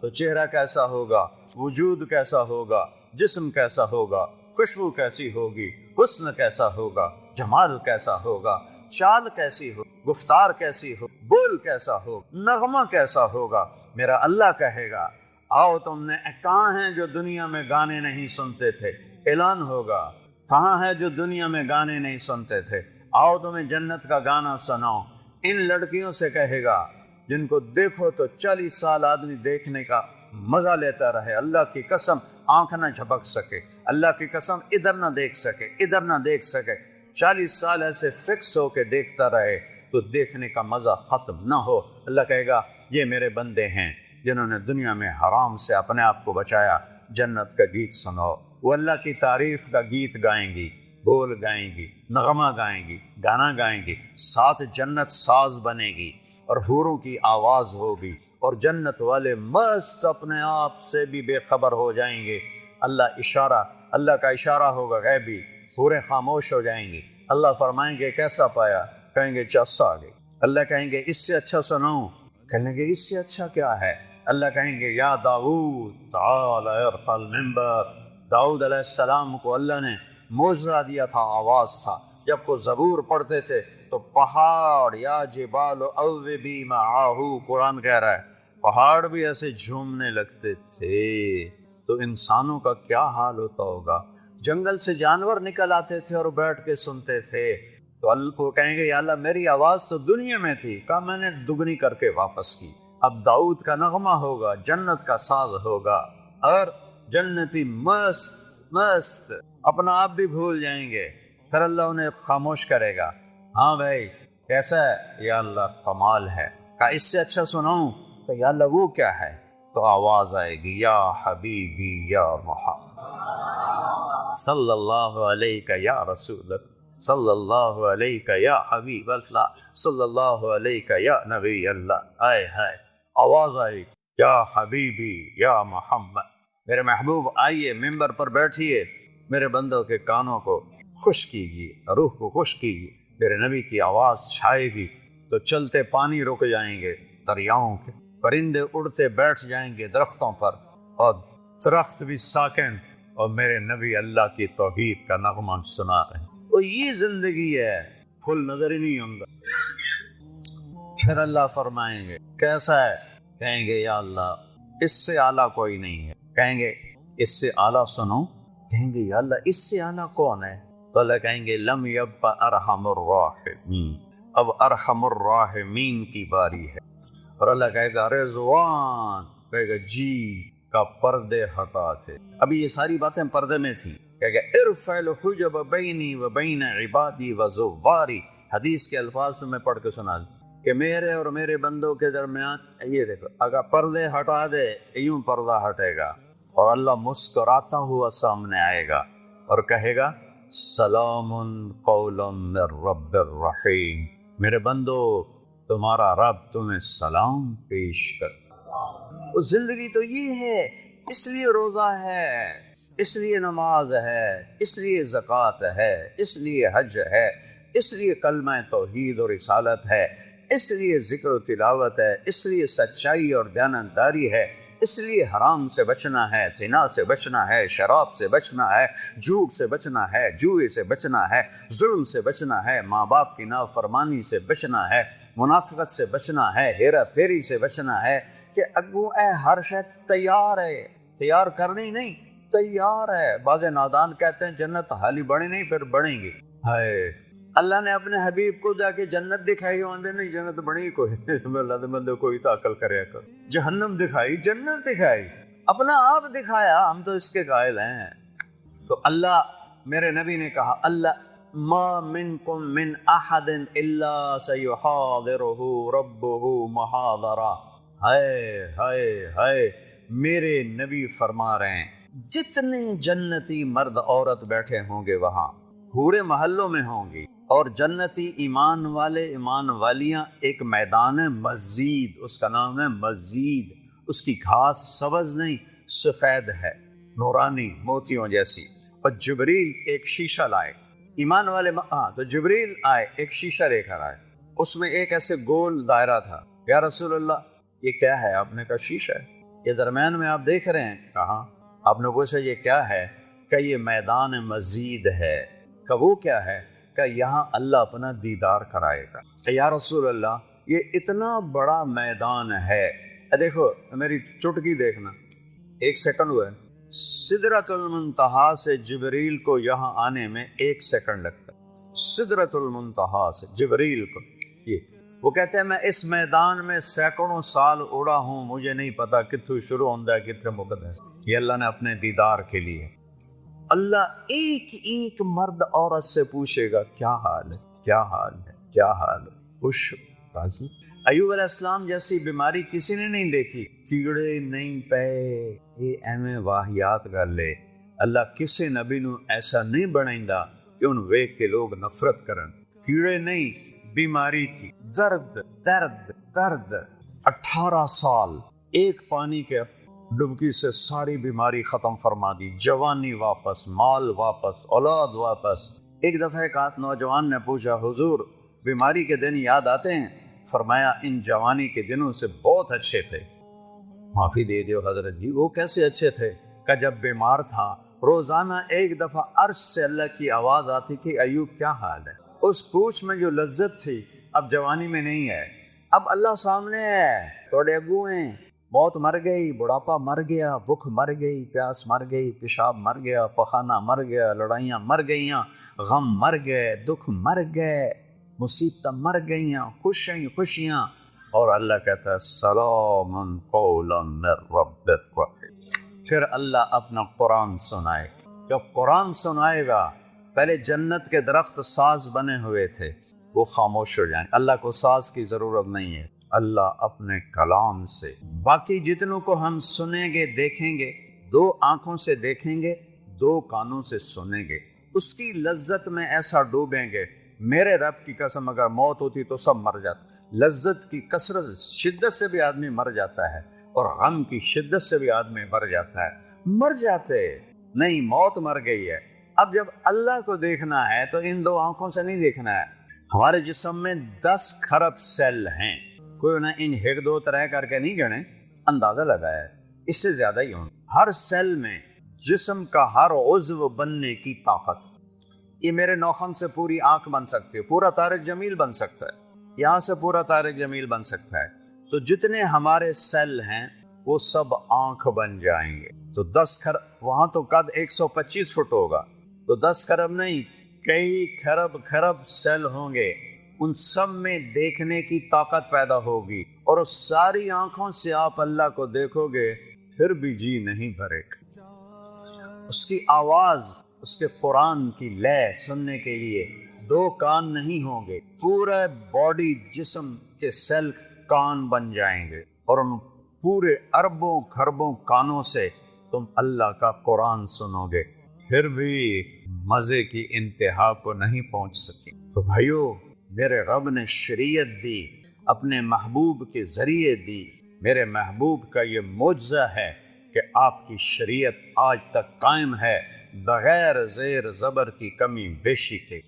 تو چہرہ کیسا ہوگا، وجود کیسا ہوگا، جسم کیسا ہوگا، خوشبو کیسی ہوگی، حسن کیسا ہوگا، جمال کیسا ہوگا، چال کیسی ہو، گفتار کیسی ہو، بول کیسا ہو، نغمہ کیسا ہوگا۔ میرا اللہ کہے گا آؤ تم نے کہاں ہیں جو دنیا میں گانے نہیں سنتے تھے، اعلان ہوگا کہاں ہے جو دنیا میں گانے نہیں سنتے تھے، آؤ تمہیں جنت کا گانا سناؤ۔ ان لڑکیوں سے کہے گا جن کو دیکھو تو 40 سال آدمی دیکھنے کا مزہ لیتا رہے، اللہ کی قسم آنکھ نہ جھپک سکے، اللہ کی قسم ادھر نہ دیکھ سکے، ادھر نہ دیکھ سکے، 40 سال ایسے فکس ہو کے دیکھتا رہے تو دیکھنے کا مزہ ختم نہ ہو۔ اللہ کہے گا یہ میرے بندے ہیں جنہوں نے دنیا میں حرام سے اپنے آپ کو بچایا، جنت کا گیت سناؤ۔ وہ اللہ کی تعریف کا گیت گائیں گی، بول گائیں گی، نغمہ گائیں گی، گانا گائیں گی، ساتھ جنت ساز بنے گی اور حوروں کی آواز ہوگی، اور جنت والے مست اپنے آپ سے بھی بے خبر ہو جائیں گے۔ اللہ کا اشارہ ہوگا غیبی، حوریں خاموش ہو جائیں گی، اللہ فرمائیں گے کیسا پایا، کہیں گے چس آ گئی، اللہ کہیں گے اس سے اچھا سناؤں، کہنے لگے اس سے اچھا کیا ہے؟ اللہ کہیں گے یا داؤد تعال ارفع المنبر. داؤد علیہ السلام کو اللہ نے معجزہ دیا تھا، آواز تھا. جب وہ زبور پڑھتے تھے تو پہاڑ یا جبال اوبی معاہو، قرآن کہہ رہا ہے پہاڑ بھی ایسے جھومنے لگتے تھے. تو انسانوں کا کیا حال ہوتا ہوگا؟ جنگل سے جانور نکل آتے تھے اور بیٹھ کے سنتے تھے. تو اللہ کو کہیں گے یا اللہ میری آواز تو دنیا میں تھی، کہا میں نے دگنی کر کے واپس کی. اب داؤد کا نغمہ ہوگا، جنت کا ساز ہوگا، اور جنتی مست مست اپنا آپ بھی بھول جائیں گے. پھر اللہ انہیں خاموش کرے گا. ہاں بھائی کیسا ہے؟ یا اللہ کمال ہے. کہا اس سے اچھا سناؤں؟ کہ یا اللہ وہ کیا ہے؟ تو آواز آئے گی یا حبیبی یا محمد صلی اللہ علیہ یا رسول صلی اللہ علیہ یا حبیب اللہ صلی اللہ علیہ یا نبی اللہ. آئے ہائے آواز آئے گی یا حبیبی یا محمد. میرے محبوب آئیے ممبر پر بیٹھیے، میرے بندوں کے کانوں کو خوش کیجیے، روح کو خوش کیجیے. میرے نبی کی آواز چھائے گی تو چلتے پانی رک جائیں گے دریاؤں کے، پرندے اڑتے بیٹھ جائیں گے درختوں پر، اور درخت بھی ساکن، اور میرے نبی اللہ کی توحید کا نغمہ سنا رہے ہیں. تو یہ زندگی ہے، پھول نظر ہی نہیں ہوں گا. پھر اللہ فرمائیں گے کیسا ہے؟ کہیں گے یا اللہ اس سے اعلیٰ کوئی نہیں ہے. کہیں گے اس سے اعلیٰ سنو؟ کہیں گے یا اللہ اس سے اعلیٰ کون ہے؟ تو اللہ کہیں گے لم یبق ارحم الراحمین، اب ارحم الراحمین کی باری ہے. اور اللہ کہے گا رضوان، کہے گا جی کا پردے ہٹا تھے. ابھی یہ ساری باتیں پردے میں تھیں. کہے گا ارفع الحجب بینی و بین عبادی و زواری. حدیث کے الفاظ تمہیں پڑھ کے سنا دیں کہ میرے اور میرے بندوں کے درمیان یہ دیکھو، اگر پردے ہٹا دے یوں پردہ ہٹے گا، اور اللہ مسکراتا ہوا سامنے آئے گا اور کہے گا سلام قول من رب الرحیم. میرے بندو تمہارا رب تمہیں سلام پیش کر. وہ زندگی تو یہ ہے، اس لیے روزہ ہے، اس لیے نماز ہے، اس لیے زکوٰۃ ہے، اس لیے حج ہے، اس لیے کلمہ توحید اور رسالت ہے، اس لیے ذکر و تلاوت ہے، اس لیے سچائی اور دیانتداری ہے، اس لیے حرام سے بچنا ہے، زنا سے بچنا ہے، شراب سے بچنا ہے، جھوٹ سے بچنا ہے، جوئے سے بچنا ہے، ظلم سے بچنا ہے، ماں باپ کی نافرمانی سے بچنا ہے، منافقت سے بچنا ہے، ہیرا پھیری سے بچنا ہے. کہ اگو اے ہر شے تیار ہے، تیار کرنی نہیں، تیار ہے. بعض نادان کہتے ہیں جنت حالی بڑی نہیں پھر بڑھیں گی. ہائے اللہ نے اپنے حبیب کو جا کے جنت دکھائی، ہوندے نہیں جنت بڑی کوئی اللہ دے بندے کوئی تو عقل کرے کر. جہنم دکھائی، جنت دکھائی، اپنا آپ دکھایا، ہم تو اس کے قائل ہیں. تو اللہ میرے نبی نے کہا اللہ ما منکم من احد الا سیحاضرہ ربہ محاضرہ. ہائے ہائے ہائے میرے نبی فرما رہے ہیں جتنے جنتی مرد عورت بیٹھے ہوں گے وہاں پورے محلوں میں ہوں گی، اور جنتی ایمان والے ایمان والیاں ایک میدان مسجد، اس کا نام ہے مسجد. اس کی گھاس سبز نہیں سفید ہے، نورانی موتیوں جیسی. اور جبریل ایک شیشہ لائے، ایمان والے تو جبریل آئے ایک شیشہ لے کر آئے، اس میں ایک ایسے گول دائرہ تھا. یا رسول اللہ یہ کیا ہے؟ آپ نے کہا شیشہ ہے، یہ درمیان میں آپ دیکھ رہے ہیں. کہاں؟ آپ نے پوچھا یہ کیا ہے؟ کہ یہ میدان مسجد ہے. کہ وہ کیا ہے؟ کہ یہاں اللہ اپنا دیدار کرائے گا. کہ یا رسول اللہ یہ اتنا بڑا میدان ہے. دیکھو میری چٹکی دیکھنا، 1 سیکنڈ ہوئے، سدرۃ المنتہا سے جبریل کو یہاں آنے میں 1 سیکنڈ لگتا ہے. سدرۃ المنتہا سے جبریل کو، یہ وہ کہتے ہیں میں اس میدان میں سینکڑوں سال اڑا ہوں، مجھے نہیں پتا کتھوں شروع ہوتا ہے کتنے مقد ہے. یہ اللہ نے اپنے دیدار کے لیے. اللہ ایک ایک مرد عورت سے پوچھے گا کیا حال ہے، کیا حال ہے، کیا حال ہے، خوش راضی. ایوب علیہ السلام جیسی بیماری کسی نے نہیں دیکھی، کیڑے نہیں پے، یہ ایویں واہیات کر لے. اللہ کسی نبی نو ایسا نہیں بنائندا کہ ان ویکھ کے لوگ نفرت کرن. کیڑے نہیں، بیماری تھی، درد درد درد. 18 سال ایک پانی کے ڈبکی سے ساری بیماری ختم فرما دی، جوانی واپس، مال واپس، اولاد واپس. ایک دفعہ ایک نوجوان نے پوچھا حضور بیماری کے دن یاد آتے ہیں؟ فرمایا ان جوانی کے دنوں سے بہت اچھے تھے۔ معافی دے دیو حضرت جی، وہ کیسے اچھے تھے؟ کہ جب بیمار تھا روزانہ ایک دفعہ عرش سے اللہ کی آواز آتی تھی، ایوب کیا حال ہے؟ اس پوچھ میں جو لذت تھی اب جوانی میں نہیں ہے۔ اب اللہ سامنے ہے، توڑے اگو ہیں، موت مر گئی، بڑھاپا مر گیا، بھوک مر گئی، پیاس مر گئی، پیشاب مر گیا، پخانہ مر گیا، لڑائیاں مر گئیاں، غم مر گئے، دکھ مر گئے، مصیبتیں مر گئیاں، خوشیاں، اور اللہ کہتا ہے سلام قولا من رب الرحیم۔ پھر اللہ اپنا قرآن سنائے۔ جب قرآن سنائے گا، پہلے جنت کے درخت ساز بنے ہوئے تھے، وہ خاموش ہو جائیں۔ اللہ کو ساز کی ضرورت نہیں ہے، اللہ اپنے کلام سے باقی جتنوں کو ہم سنیں گے دیکھیں گے، 2 آنکھوں سے دیکھیں گے، 2 کانوں سے سنیں گے، اس کی لذت میں ایسا ڈوبیں گے۔ میرے رب کی قسم اگر موت ہوتی تو سب مر جاتے۔ لذت کی کثرت شدت سے بھی آدمی مر جاتا ہے، اور غم کی شدت سے بھی آدمی مر جاتا ہے۔ مر جاتے نہیں، موت مر گئی ہے۔ اب جب اللہ کو دیکھنا ہے تو ان 2 آنکھوں سے نہیں دیکھنا ہے۔ ہمارے جسم میں 10 کھرب سیل ہیں، کوئی نہ ان 1 2 3 کر کے نہیں گنے، اندازہ لگایا ہے اس سے زیادہ ہی ہوں۔ ہر سیل میں جسم کا ہر عضو بننے کی طاقت۔ یہ میرے نوخن سے پوری آنکھ بن سکتی ہے، پورا طارق جمیل بن سکتا ہے، یہاں سے پورا طارق جمیل بن سکتا ہے۔ تو جتنے ہمارے سیل ہیں وہ سب آنکھ بن جائیں گے۔ تو 10 کھرب، وہاں تو قد 125 فٹ ہوگا، تو 10 کھرب نہیں، کئی کھرب سیل ہوں گے، ان سب میں دیکھنے کی طاقت پیدا ہوگی، اور اس ساری آنکھوں سے آپ اللہ کو دیکھو گے پھر بھی جی نہیں بھرے گا۔ اس کی آواز، اس کے قرآن کی لے سننے کے لیے 2 کان نہیں ہوں گے، پورے باڈی جسم کے سیل کان بن جائیں گے، اور ان پورے اربوں کھربوں کانوں سے تم اللہ کا قرآن سنو گے، پھر بھی مزے کی انتہا کو نہیں پہنچ سکی۔ تو بھائیو، میرے رب نے شریعت دی، اپنے محبوب کے ذریعے دی۔ میرے محبوب کا یہ معجزہ ہے کہ آپ کی شریعت آج تک قائم ہے، بغیر زیر زبر کی کمی بیشی کے۔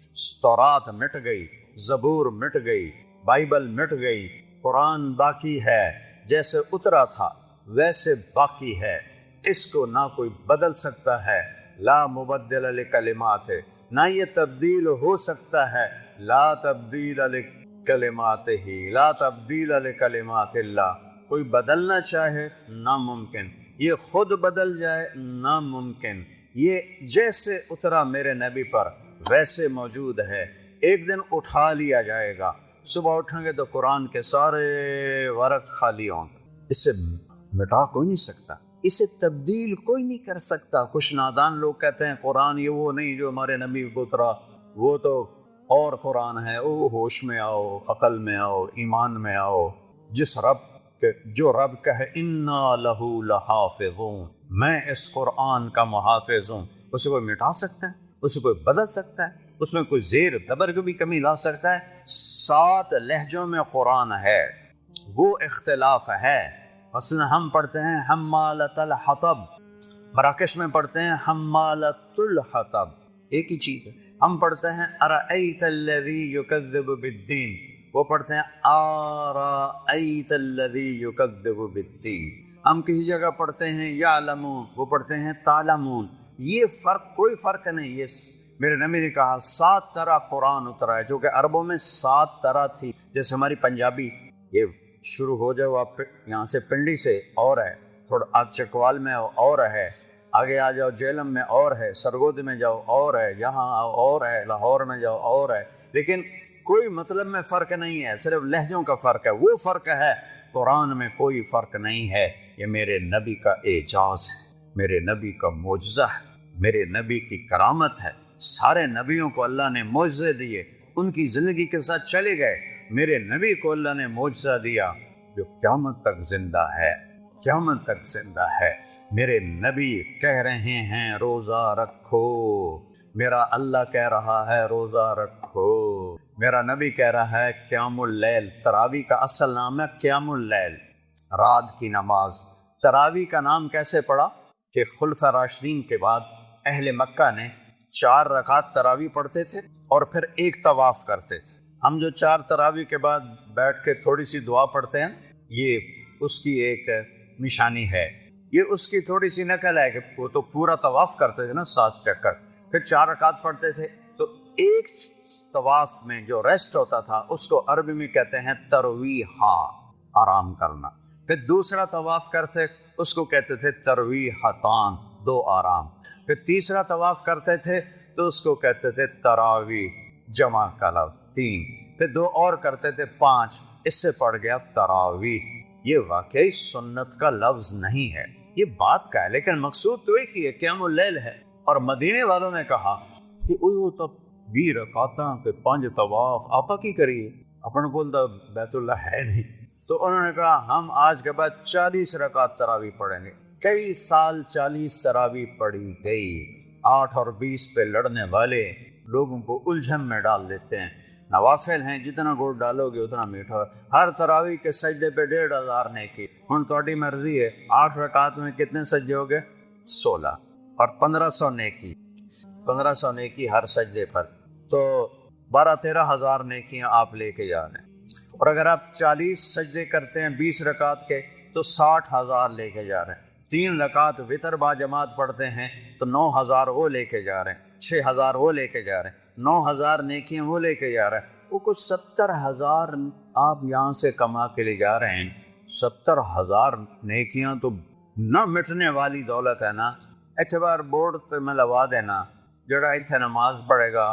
تورات مٹ گئی، زبور مٹ گئی، بائبل مٹ گئی، قرآن باقی ہے، جیسے اترا تھا ویسے باقی ہے، اس کو نہ کوئی بدل سکتا ہے، لا مبدل لکلمات، نہ یہ تبدیل ہو سکتا ہے، لا تبدیل لکلمات ہی، لا تبدیل لکلمات اللہ۔ کوئی بدلنا چاہے ناممکن، یہ خود بدل جائے ناممکن، یہ جیسے اترا میرے نبی پر ویسے موجود ہے، ایک دن اٹھا لیا جائے گا۔ صبح اٹھیں گے تو قرآن کے سارے ورق خالی ہوں، اسے مٹا کوئی نہیں سکتا، اسے تبدیل کوئی نہیں کر سکتا۔ کچھ نادان لوگ کہتے ہیں قرآن یہ وہ نہیں جو ہمارے نبی کو اترا، وہ تو اور قرآن ہے، او ہوش میں آؤ، عقل میں آؤ، ایمان میں آؤ۔ جس رب کے جو رب کہے انا لہو لحافظون، میں اس قرآن کا محافظ ہوں، اسے کوئی مٹا سکتا ہے؟ اسے کوئی بدل سکتا ہے؟ اس میں کوئی زیر زبر کی بھی کمی لا سکتا ہے؟ 7 لہجوں میں قرآن ہے، وہ اختلاف ہے۔ مثلا ہم پڑھتے ہیں حمالۃ الحطب، مراکش میں پڑھتے ہیں حمالۃ الحطب، ایک ہی چیز ہے۔ ہم پڑھتے ہیں ارأیت الذی یکذب بالدین، وہ پڑھتے ہیں ارأیت الذی یکذب بالدین۔ ہم کسی جگہ پڑھتے ہیں یعلمون، وہ پڑھتے ہیں تعلمون۔ یہ کوئی فرق نہیں۔ یہ میرے نبی نے کہا 7 طرح قرآن اترا ہے، جو کہ عربوں میں 7 طرح تھی۔ جیسے ہماری پنجابی، یہ شروع ہو جاؤ آپ یہاں سے پنڈی سے اور ہے، تھوڑا آج چکوال میں اور ہے، آگے آ جاؤ جیلم میں اور ہے، سرگود میں جاؤ اور ہے، یہاں آؤ اور ہے، لاہور میں جاؤ اور ہے، لیکن کوئی مطلب میں فرق نہیں ہے، صرف لہجوں کا فرق ہے۔ وہ فرق ہے، قرآن میں کوئی فرق نہیں ہے۔ یہ میرے نبی کا اعجاز ہے، میرے نبی کا معجزہ ہے، میرے نبی کی کرامت ہے۔ سارے نبیوں کو اللہ نے معجزے دیے، ان کی زندگی کے ساتھ چلے گئے۔ میرے نبی کو اللہ نے معجزہ دیا جو قیامت تک زندہ ہے، قیامت تک زندہ ہے۔ میرے نبی کہہ رہے ہیں روزہ رکھو، میرا اللہ کہہ رہا ہے روزہ رکھو، میرا نبی کہہ رہا ہے قیام اللیل۔ تراویح کا اصل نام ہے قیام اللیل، رات کی نماز۔ تراویح کا نام کیسے پڑا؟ کہ خلفاء راشدین کے بعد اہل مکہ نے 4 رکعت تراویح پڑھتے تھے اور پھر ایک طواف کرتے تھے۔ ہم جو 4 تراویح کے بعد بیٹھ کے تھوڑی سی دعا پڑھتے ہیں، یہ اس کی ایک نشانی ہے، یہ اس کی تھوڑی سی نقل ہے کہ وہ تو پورا طواف کرتے تھے نا 7 چکر، پھر 4 رکعت پڑھتے تھے، تو ایک طواف میں جو ریسٹ ہوتا تھا اس کو عربی میں کہتے ہیں ترویحا، آرام کرنا، پھر دوسرا طواف کرتے اس کو کہتے تھے ترویحتان، 2 آرام، پھر تیسرا طواف کرتے تھے تو اس کو کہتے تھے تراویح، جمع کلب 3، پھر 2 اور کرتے تھے 5، اس سے پڑ گیا تراویح۔ یہ واقعی سنت کا لفظ نہیں ہے، یہ بات کا ہے، لیکن مقصود تو ایک ہی ہے، قیام اللیل ہے۔ اور مدینے والوں نے کہا کہ وہ تو 20 رکعتاں تے 5 طواف آپا کی کریے، اپنے کول تو بیت اللہ ہے نہیں، تو انہوں نے کہا ہم آج کے بعد 40 رکعت تراویح پڑھیں گے۔ کئی سال 40 تراویح پڑھی گئی، 8 اور 20 پہ لڑنے والے لوگوں کو الجھن میں ڈال دیتے ہیں۔ نوافل ہیں، جتنا گڑ ڈالو گے اتنا میٹھا، ہر تراویح کے سجدے پہ 1500 نیکی۔ ہن تہاڈی مرضی ہے، 8 رکعت میں کتنے سجدے ہو گئے؟ 16، اور 1500 نیکی، 1500 نیکی ہر سجدے پر، تو 12-13 ہزار نیکیاں آپ لے کے جا رہے ہیں۔ اور اگر آپ 40 سجدے کرتے ہیں 20 رکعت کے تو 60,000 لے کے جا رہے ہیں۔ 3 رکعت وتر با جماعت پڑھتے ہیں تو 9,000 وہ لے کے جا رہے ہیں، 6,000 وہ لے کے جا رہے ہیں، 9,000 نیکیاں وہ لے کے جا رہے ہیں۔ وہ کچھ 70,000 آپ یہاں سے کما کے لے جا رہے ہیں۔ 70,000 نیکیاں تو نہ مٹنے والی دولت ہے نا۔ اعتبار بورڈ سے میں لوا دینا، جڑا اتنے نماز پڑھے گا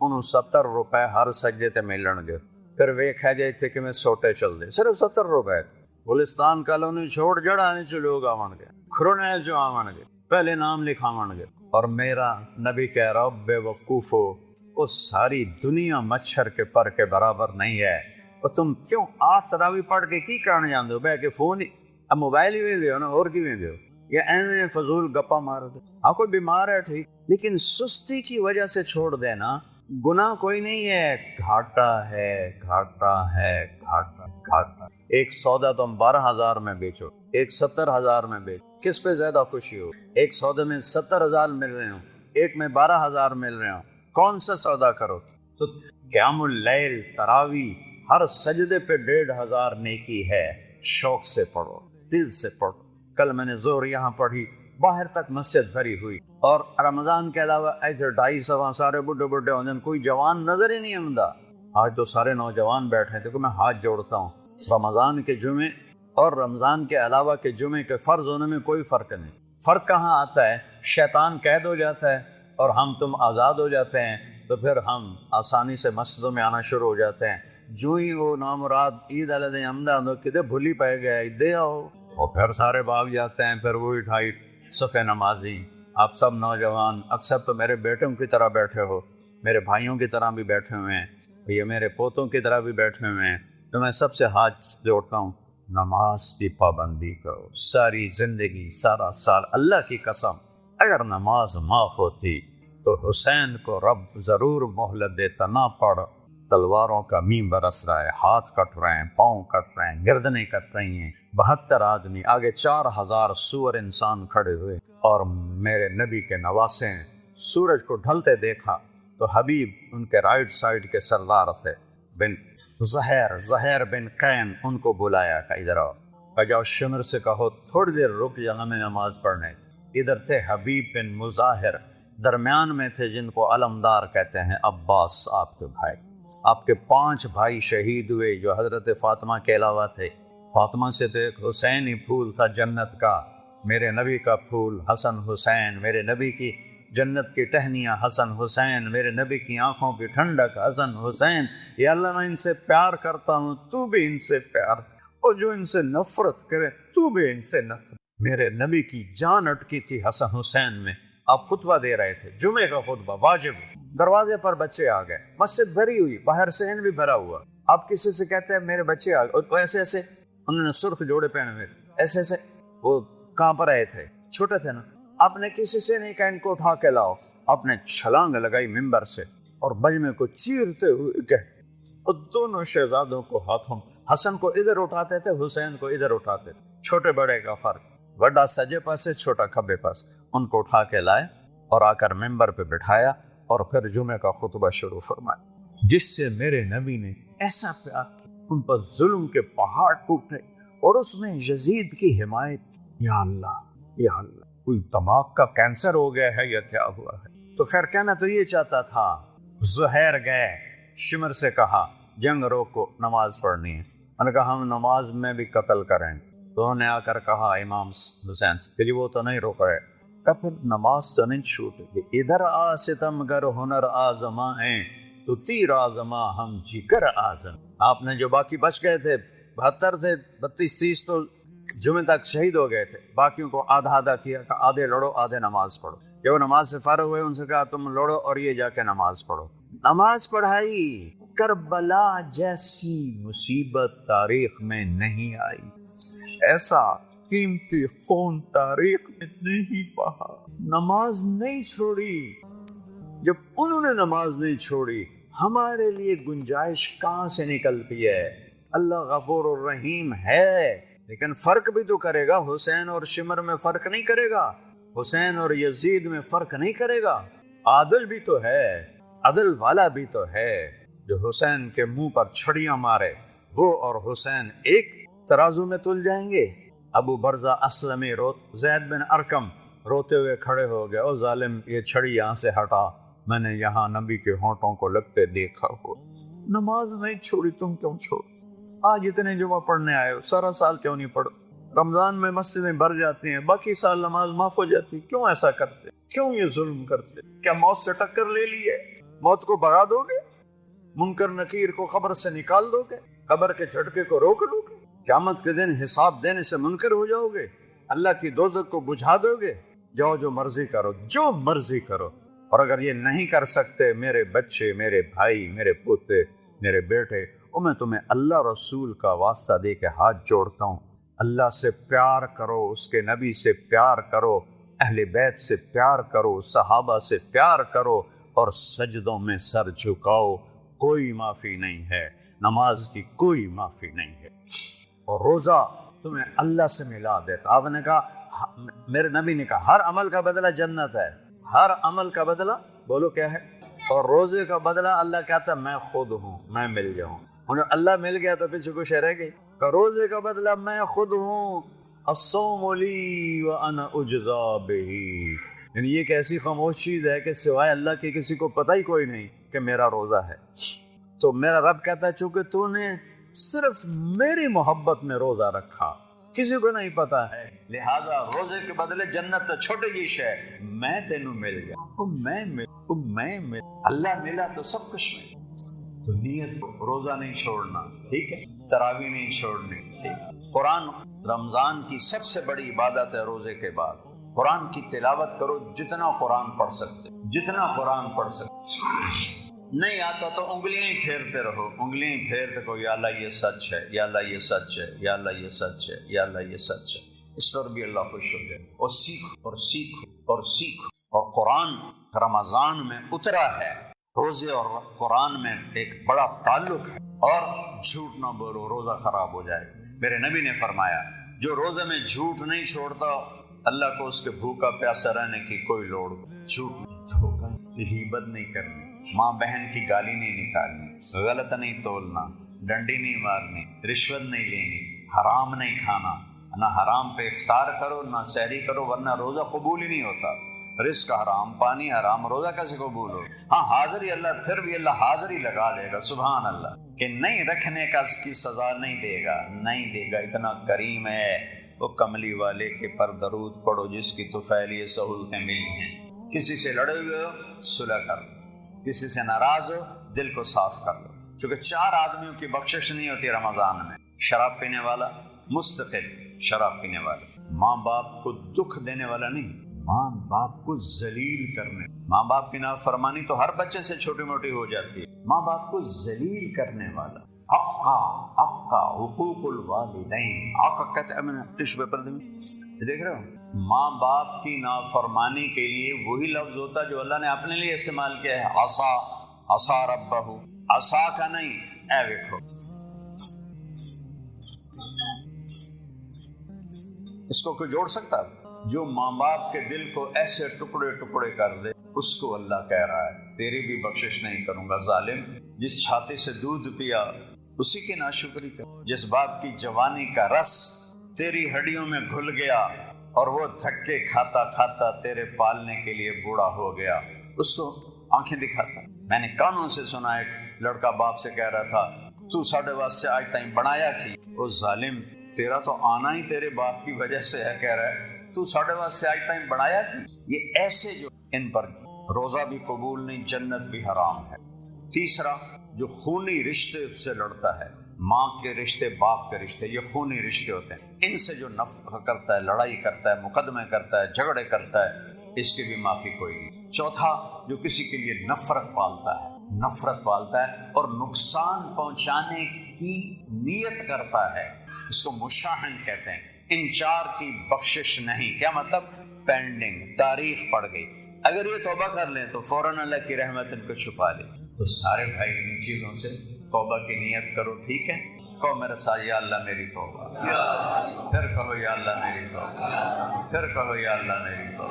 انہوں 70 روپے ہر سجدے تے ملن گے، پھر ویکھا جائے تھے کہ میں سوٹے چل دے، صرف 70 روپے۔ گلستان کالونی چھوڑ جڑانے چ لوگ آون گے، کھرونے چ آون گے، پہلے نام لکھاون گے۔ اور میرا نبی کہہ رہا بے وقوفو، وہ ساری دنیا مچھر کے پر کے برابر نہیں ہے۔ اور تم کیوں 8 تراویح پڑھ کے کی کرنے جاندے ہو؟ بہ کے فون ہی اب موبائل ہی ویندے ہو نا، اور کی ویندے ہو؟ یا ایویں فضول گپا مار دے؟ ہاں کوئی بیمار ہے ٹھیک، لیکن سستی کی وجہ سے چھوڑ دینا گناہ کوئی نہیں ہے، گھاٹا ہے، گھاٹا ہے، گھاٹا گھاٹا۔ ایک سودا تم 12,000 میں بیچو، ایک 70,000 میں بیچو، کس پہ زیادہ خوشی ہو؟ ایک سودے میں 70,000 مل رہے ہوں، ایک میں 12,000 مل رہے ہوں، کون سا سودا کرو؟ تو قیام اللیل، تراویح، ہر سجدے پہ 1,500 نیکی ہے۔ شوق سے پڑھو، دل سے پڑھو۔ کل میں نے زور یہاں پڑھی، باہر تک مسجد بھری ہوئی، اور رمضان کے علاوہ ایسے 250 سارے بڈھے بڈھے ہوتے ہیں، کوئی جوان نظر ہی نہیں آتا۔ آج تو سارے نوجوان بیٹھے تھے کہ میں ہاتھ جوڑتا ہوں، رمضان کے جمعے اور رمضان کے علاوہ کے جمعے کے فرض ہونے میں کوئی فرق نہیں۔ فرق کہاں آتا ہے؟ شیطان قید ہو جاتا ہے اور ہم تم آزاد ہو جاتے ہیں، تو پھر ہم آسانی سے مسجدوں میں آنا شروع ہو جاتے ہیں۔ جو ہی وہ نامراد عید علیہ دن حمدہ کدے بھولی پائے گئے دے آؤ، اور پھر سارے بھاگ جاتے ہیں، پھر وہی 2.5 صفحے نمازی۔ آپ سب نوجوان اکثر تو میرے بیٹوں کی طرح بیٹھے ہو، میرے بھائیوں کی طرح بھی بیٹھے ہوئے ہیں، یہ میرے پوتوں کی طرح بھی بیٹھے ہوئے ہیں، تو میں سب سے ہاتھ جوڑتا ہوں، نماز کی پابندی کرو ساری زندگی، سارا سال۔ اللہ کی قسم اگر نماز معاف ہوتی تو حسین کو رب ضرور مہلت دیتا، نہ پڑھ۔ تلواروں کا میم برس رہا ہے، ہاتھ کٹ رہے ہیں، پاؤں کٹ رہے ہیں، گردنیں کٹ رہی ہیں، 72 آدمی، آگے 4,000 سور انسان کھڑے ہوئے، اور میرے نبی کے نواسے ہیں۔ سورج کو ڈھلتے دیکھا تو حبیب ان کے رائٹ سائڈ کے سردار تھے، بن زہیر بن قین، ان کو بلایا کہ ادھر آؤ، کہ جاؤ شمر سے کہو تھوڑی دیر رک جانا، میں نماز پڑھنے۔ ادھر تھے حبیب بن مظاہر، درمیان میں تھے جن کو علمدار کہتے ہیں، عباس آپ کے بھائی۔ آپ کے 5 بھائی شہید ہوئے جو حضرت فاطمہ کے علاوہ تھے۔ فاطمہ سے تو ایک حسینی پھول تھا جنت کا، میرے نبی کا پھول حسن حسین، میرے نبی کی جنت کی ٹہنیاں حسن حسین، میرے نبی کی آنکھوں کی ٹھنڈک حسن حسین۔ یا اللہ میں ان سے پیار کرتا ہوں، تو بھی ان سے پیار، اور جو ان سے نفرت کرے تو بھی ان سے نفرت۔ میرے نبی کی جان اٹکی تھی حسن حسین میں۔ آپ خطبہ دے رہے تھے، جمعے کا خطبہ واجب، دروازے پر بچے آ گئے، مسجد بھری ہوئی، باہر صحن بھی بھرا ہوا۔ آپ کسی سے کہتے ہیں میرے بچے آ گئے، اور ایسے ایسے انہوں نے سرخ جوڑے پہنے ہوئے تھے، ایسے ایسے وہ کہاں پر آئے تھے، چھوٹے تھے نا۔ آپ نے کسی سے نہیں کہا ان کو اٹھا کے لاؤ، آپ نے چھلانگ لگائی ممبر سے اور بجمے کو چیرتے ہوئے کہے، اور دونوں شہزادوں کو ہاتھوں، حسن کو ادھر اٹھاتے تھے، حسین کو ادھر اٹھاتے تھے، چھوٹے بڑے کا فرق، بڑا سجے پاس چھوٹا کھبے پاس۔ ان کو اٹھا کے لائے اور آ کر ممبر پہ بٹھایا، اور پھر جمعے کا خطبہ شروع فرمایا۔ جس سے میرے نبی نے ایسا پیار کیا، ان پر ظلم کے پہاڑ ٹوٹے اور اس میں یزید کی حمایت. یا اللہ یا اللہ، کوئی دماغ کا کینسر ہو گیا ہے یا کیا ہوا ہے؟ تو خیر کہنا تو یہ چاہتا تھا. زہیر گئے، شمر سے کہا جنگ روکو، نماز پڑھنی ہے. انہوں نے کہا ہم نماز میں بھی قتل کریں. تو انہوں نے آ کر کہا امام حسین سے کہ جی وہ تو نہیں روک رہے. کہ پھر نماز تو نہیں چھوٹے گی. ادھر آ ستم گر ہنر آزماں ہیں تو تیر آزماں ہم جگر آزم. آپ نے جو باقی بچ گئے تھے 72 تھے، 32-30 تو جمعے تک شہید ہو گئے تھے. باقیوں کو آدھا آدھا کیا کہ آدھے لڑو آدھے نماز پڑھو. جب وہ نماز سے فارغ ہوئے ان سے کہا تم لڑو اور یہ جا کے نماز پڑھو. نماز پڑھائی. کربلا جیسی مصیبت تاریخ میں نہیں آئی، ایسا قیمتی خون تاریخ میں نہیں بہا. نماز نہیں چھوڑی. جب انہوں نے نماز نہیں چھوڑی، ہمارے لیے گنجائش کہاں سے نکلتی ہے؟ اللہ غفور الرحیم ہے، لیکن فرق بھی تو کرے گا. حسین اور شمر میں فرق نہیں کرے گا، حسین اور یزید میں فرق نہیں کرے گا. عادل بھی تو ہے، عدل والا بھی تو ہے. جو حسین کے منہ پر چھڑیاں مارے وہ اور حسین ایک ترازو میں تل جائیں گے. ابو برزہ اسلمی زید بن ارکم روتے ہوئے کھڑے ہو گئے، او ظالم یہ چھڑی یہاں سے ہٹا، میں نے یہاں نبی کے ہونٹوں کو لگتے دیکھا ہو. نماز نہیں چھوڑی، تم کیوں چھوڑ؟ آج اتنے جمعہ پڑھنے آئے ہو، سارا سال کیوں نہیں پڑھو؟ رمضان میں مسجدیں بھر جاتی ہیں، باقی سال نماز معاف ہو جاتی. کیوں ایسا کرتے؟ کیوں یہ ظلم کرتے؟ کیا موت سے ٹکر لے لی ہے؟ موت کو بھگا دو گے؟ منکر نکیر کو خبر سے نکال دو گے؟ قبر کے جھٹکے کو روک لو گے؟ قیامت کے دن حساب دینے سے منکر ہو جاؤ گے؟ اللہ کی دوزخ کو بجھا دو گے؟ جاؤ جو مرضی کرو، جو مرضی کرو. اور اگر یہ نہیں کر سکتے میرے بچے، میرے بھائی، میرے پوتے، میرے بیٹے، اور میں تمہیں اللہ رسول کا واسطہ دے کے ہاتھ جوڑتا ہوں، اللہ سے پیار کرو، اس کے نبی سے پیار کرو، اہل بیت سے پیار کرو، صحابہ سے پیار کرو اور سجدوں میں سر جھکاؤ. کوئی معافی نہیں ہے، نماز کی کوئی معافی نہیں ہے. اور روزہ تمہیں اللہ سے ملا دیتا. آپ نے کہا، میرے نبی نے کہا ہر عمل کا بدلہ جنت ہے. ہر عمل کا بدلہ بولو کیا ہے؟ اور روزے کا بدلہ اللہ کہتا ہے میں خود ہوں، میں مل جاؤں. انہیں اللہ مل گیا تو پیچھے کچھ رہ گئی. کہ روزے کا بدلہ میں خود ہوں، الصوم لی وانا اجزا بہ. یعنی یہ ایک ایسی خاموش چیز ہے کہ سوائے اللہ کے کسی کو پتہ ہی کوئی نہیں کہ میرا روزہ ہے. تو میرا رب کہتا ہے چونکہ تو نے صرف میری محبت میں روزہ رکھا، کسی کو نہیں پتا ہے، لہذا روزے کے بدلے جنت تو چھوٹی جی شے، میں تینوں مل گیا، میں اللہ ملا تو سب کچھ ملا. تو نیت کو روزہ نہیں چھوڑنا، ٹھیک ہے، تراویح نہیں چھوڑنی، ٹھیک. قرآن رمضان کی سب سے بڑی عبادت ہے. روزے کے بعد قرآن کی تلاوت کرو، جتنا قرآن پڑھ سکتے، جتنا قرآن پڑھ سکتے. نہیں آتا تو انگلیاں ہی پھیرتے رہو، انگلیاں ہی پھیرتے رہو، یا اللہ یہ سچ ہے، یا اللہ یہ سچ ہے، یا اللہ یہ سچ ہے، یا اللہ یہ سچ ہے. اس پر بھی اللہ خوش ہو جائے. اور سیکھو اور سیکھو اور سیکھو. اور قرآن رمضان میں اترا ہے. روزے اور قرآن میں ایک بڑا تعلق ہے. اور جھوٹ نہ بولو، روزہ خراب ہو جائے. میرے نبی نے فرمایا جو روزے میں جھوٹ نہیں چھوڑتا اللہ کو اس کے بھوکا پیاسا رہنے کی کوئی لوڑ. جھوٹ نہیں دھوکا، غیبت نہیں کرنی، ماں بہن کی گالی نہیں نکالنی، غلط نہیں تولنا، ڈنڈی نہیں مارنی، رشوت نہیں لینی، حرام نہیں کھانا. نہ حرام پہ افطار کرو نہ سحری کرو ورنہ روزہ قبول ہی نہیں ہوتا. رزق حرام، پانی حرام، روزہ کیسے قبول ہو؟ ہاں حاضری اللہ، پھر بھی اللہ حاضری لگا دے گا. سبحان اللہ. کہ نہیں رکھنے کا اس کی سزا نہیں دے گا، نہیں دے گا. اتنا کریم ہے. وہ کملی والے کے پر درود پڑھو جس کی طفیل یہ سہولتیں ملی ہیں. کسی سے لڑے ہوئے ہو صلح کر لو، کسی سے ناراض ہو دل کو صاف کر لو. چونکہ 4 آدمیوں کی بخشش نہیں ہوتی رمضان میں: شراب پینے والا، مستقل شراب پینے والا، ماں باپ کو دکھ دینے والا نہیں، ماں باپ کو ذلیل کرنے. ماں باپ کی نافرمانی تو ہر بچے سے چھوٹی موٹی ہو جاتی ہے. ماں باپ کو ذلیل کرنے والا. حقا حقوق الوالدین. آقا کہتے ہیں، میں نے ٹشو پیپر دیکھ رہے ہو، ماں باپ کی نافرمانی کے لیے وہی لفظ ہوتا جو اللہ نے اپنے لیے استعمال کیا ہے: عصا ربہ. عصا کا نہیں، اے دیکھو. اس کو کوئی جوڑ سکتا ہے؟ جو ماں باپ کے دل کو ایسے ٹکڑے ٹکڑے کر دے، اس کو اللہ کہہ رہا ہے تیری بھی بخشش نہیں کروں گا ظالم۔ جس چھاتی سے دودھ پیا اسی کی ناشکری کر، جس باپ کی جوانی کا رس تیری ہڈیوں میں گھل گیا اور وہ دھکے کھاتا کھاتا تیرے پالنے کے لیے بوڑھا ہو گیا، اس کو آنکھیں دکھاتا۔ میں نے کانوں سے سنا ایک لڑکا باپ سے کہہ رہا تھا تو ساڈے واسطے آج تائیں بنایا کی؟ او ظالم، تیرا تو آنا ہی تیرے باپ کی وجہ سے ہے، کہہ رہا ہے تو ساڈے واسطے آج تائیں بنایا کی؟ یہ ایسے جو ان پر روزہ بھی قبول نہیں، جنت بھی حرام ہے۔ تیسرا، جو خونی رشتے سے لڑتا ہے، ماں کے رشتے، باپ کے رشتے، یہ خونی رشتے ہوتے ہیں، ان سے جو نفرت کرتا ہے، لڑائی کرتا ہے، مقدمے کرتا ہے، جھگڑے کرتا ہے، اس کی بھی معافی کوئی نہیں۔ چوتھا، جو کسی کے لیے نفرت پالتا ہے اور نقصان پہنچانے کی نیت کرتا ہے، اس کو مشاہن کہتے ہیں۔ ان چار کی بخشش نہیں۔ کیا مطلب؟ پینڈنگ، تاریخ پڑ گئی۔ اگر یہ توبہ کر لیں تو فوراً اللہ کی رحمت ان کو چھپا لے۔ تو سارے بھائی ان چیزوں سے توبہ کی نیت کرو، ٹھیک ہے؟ کہو میرے ساتھ یا اللہ میری توبہ، پھر کہو یا اللہ میری توبہ، پھر کہو یا اللہ میری توبہ۔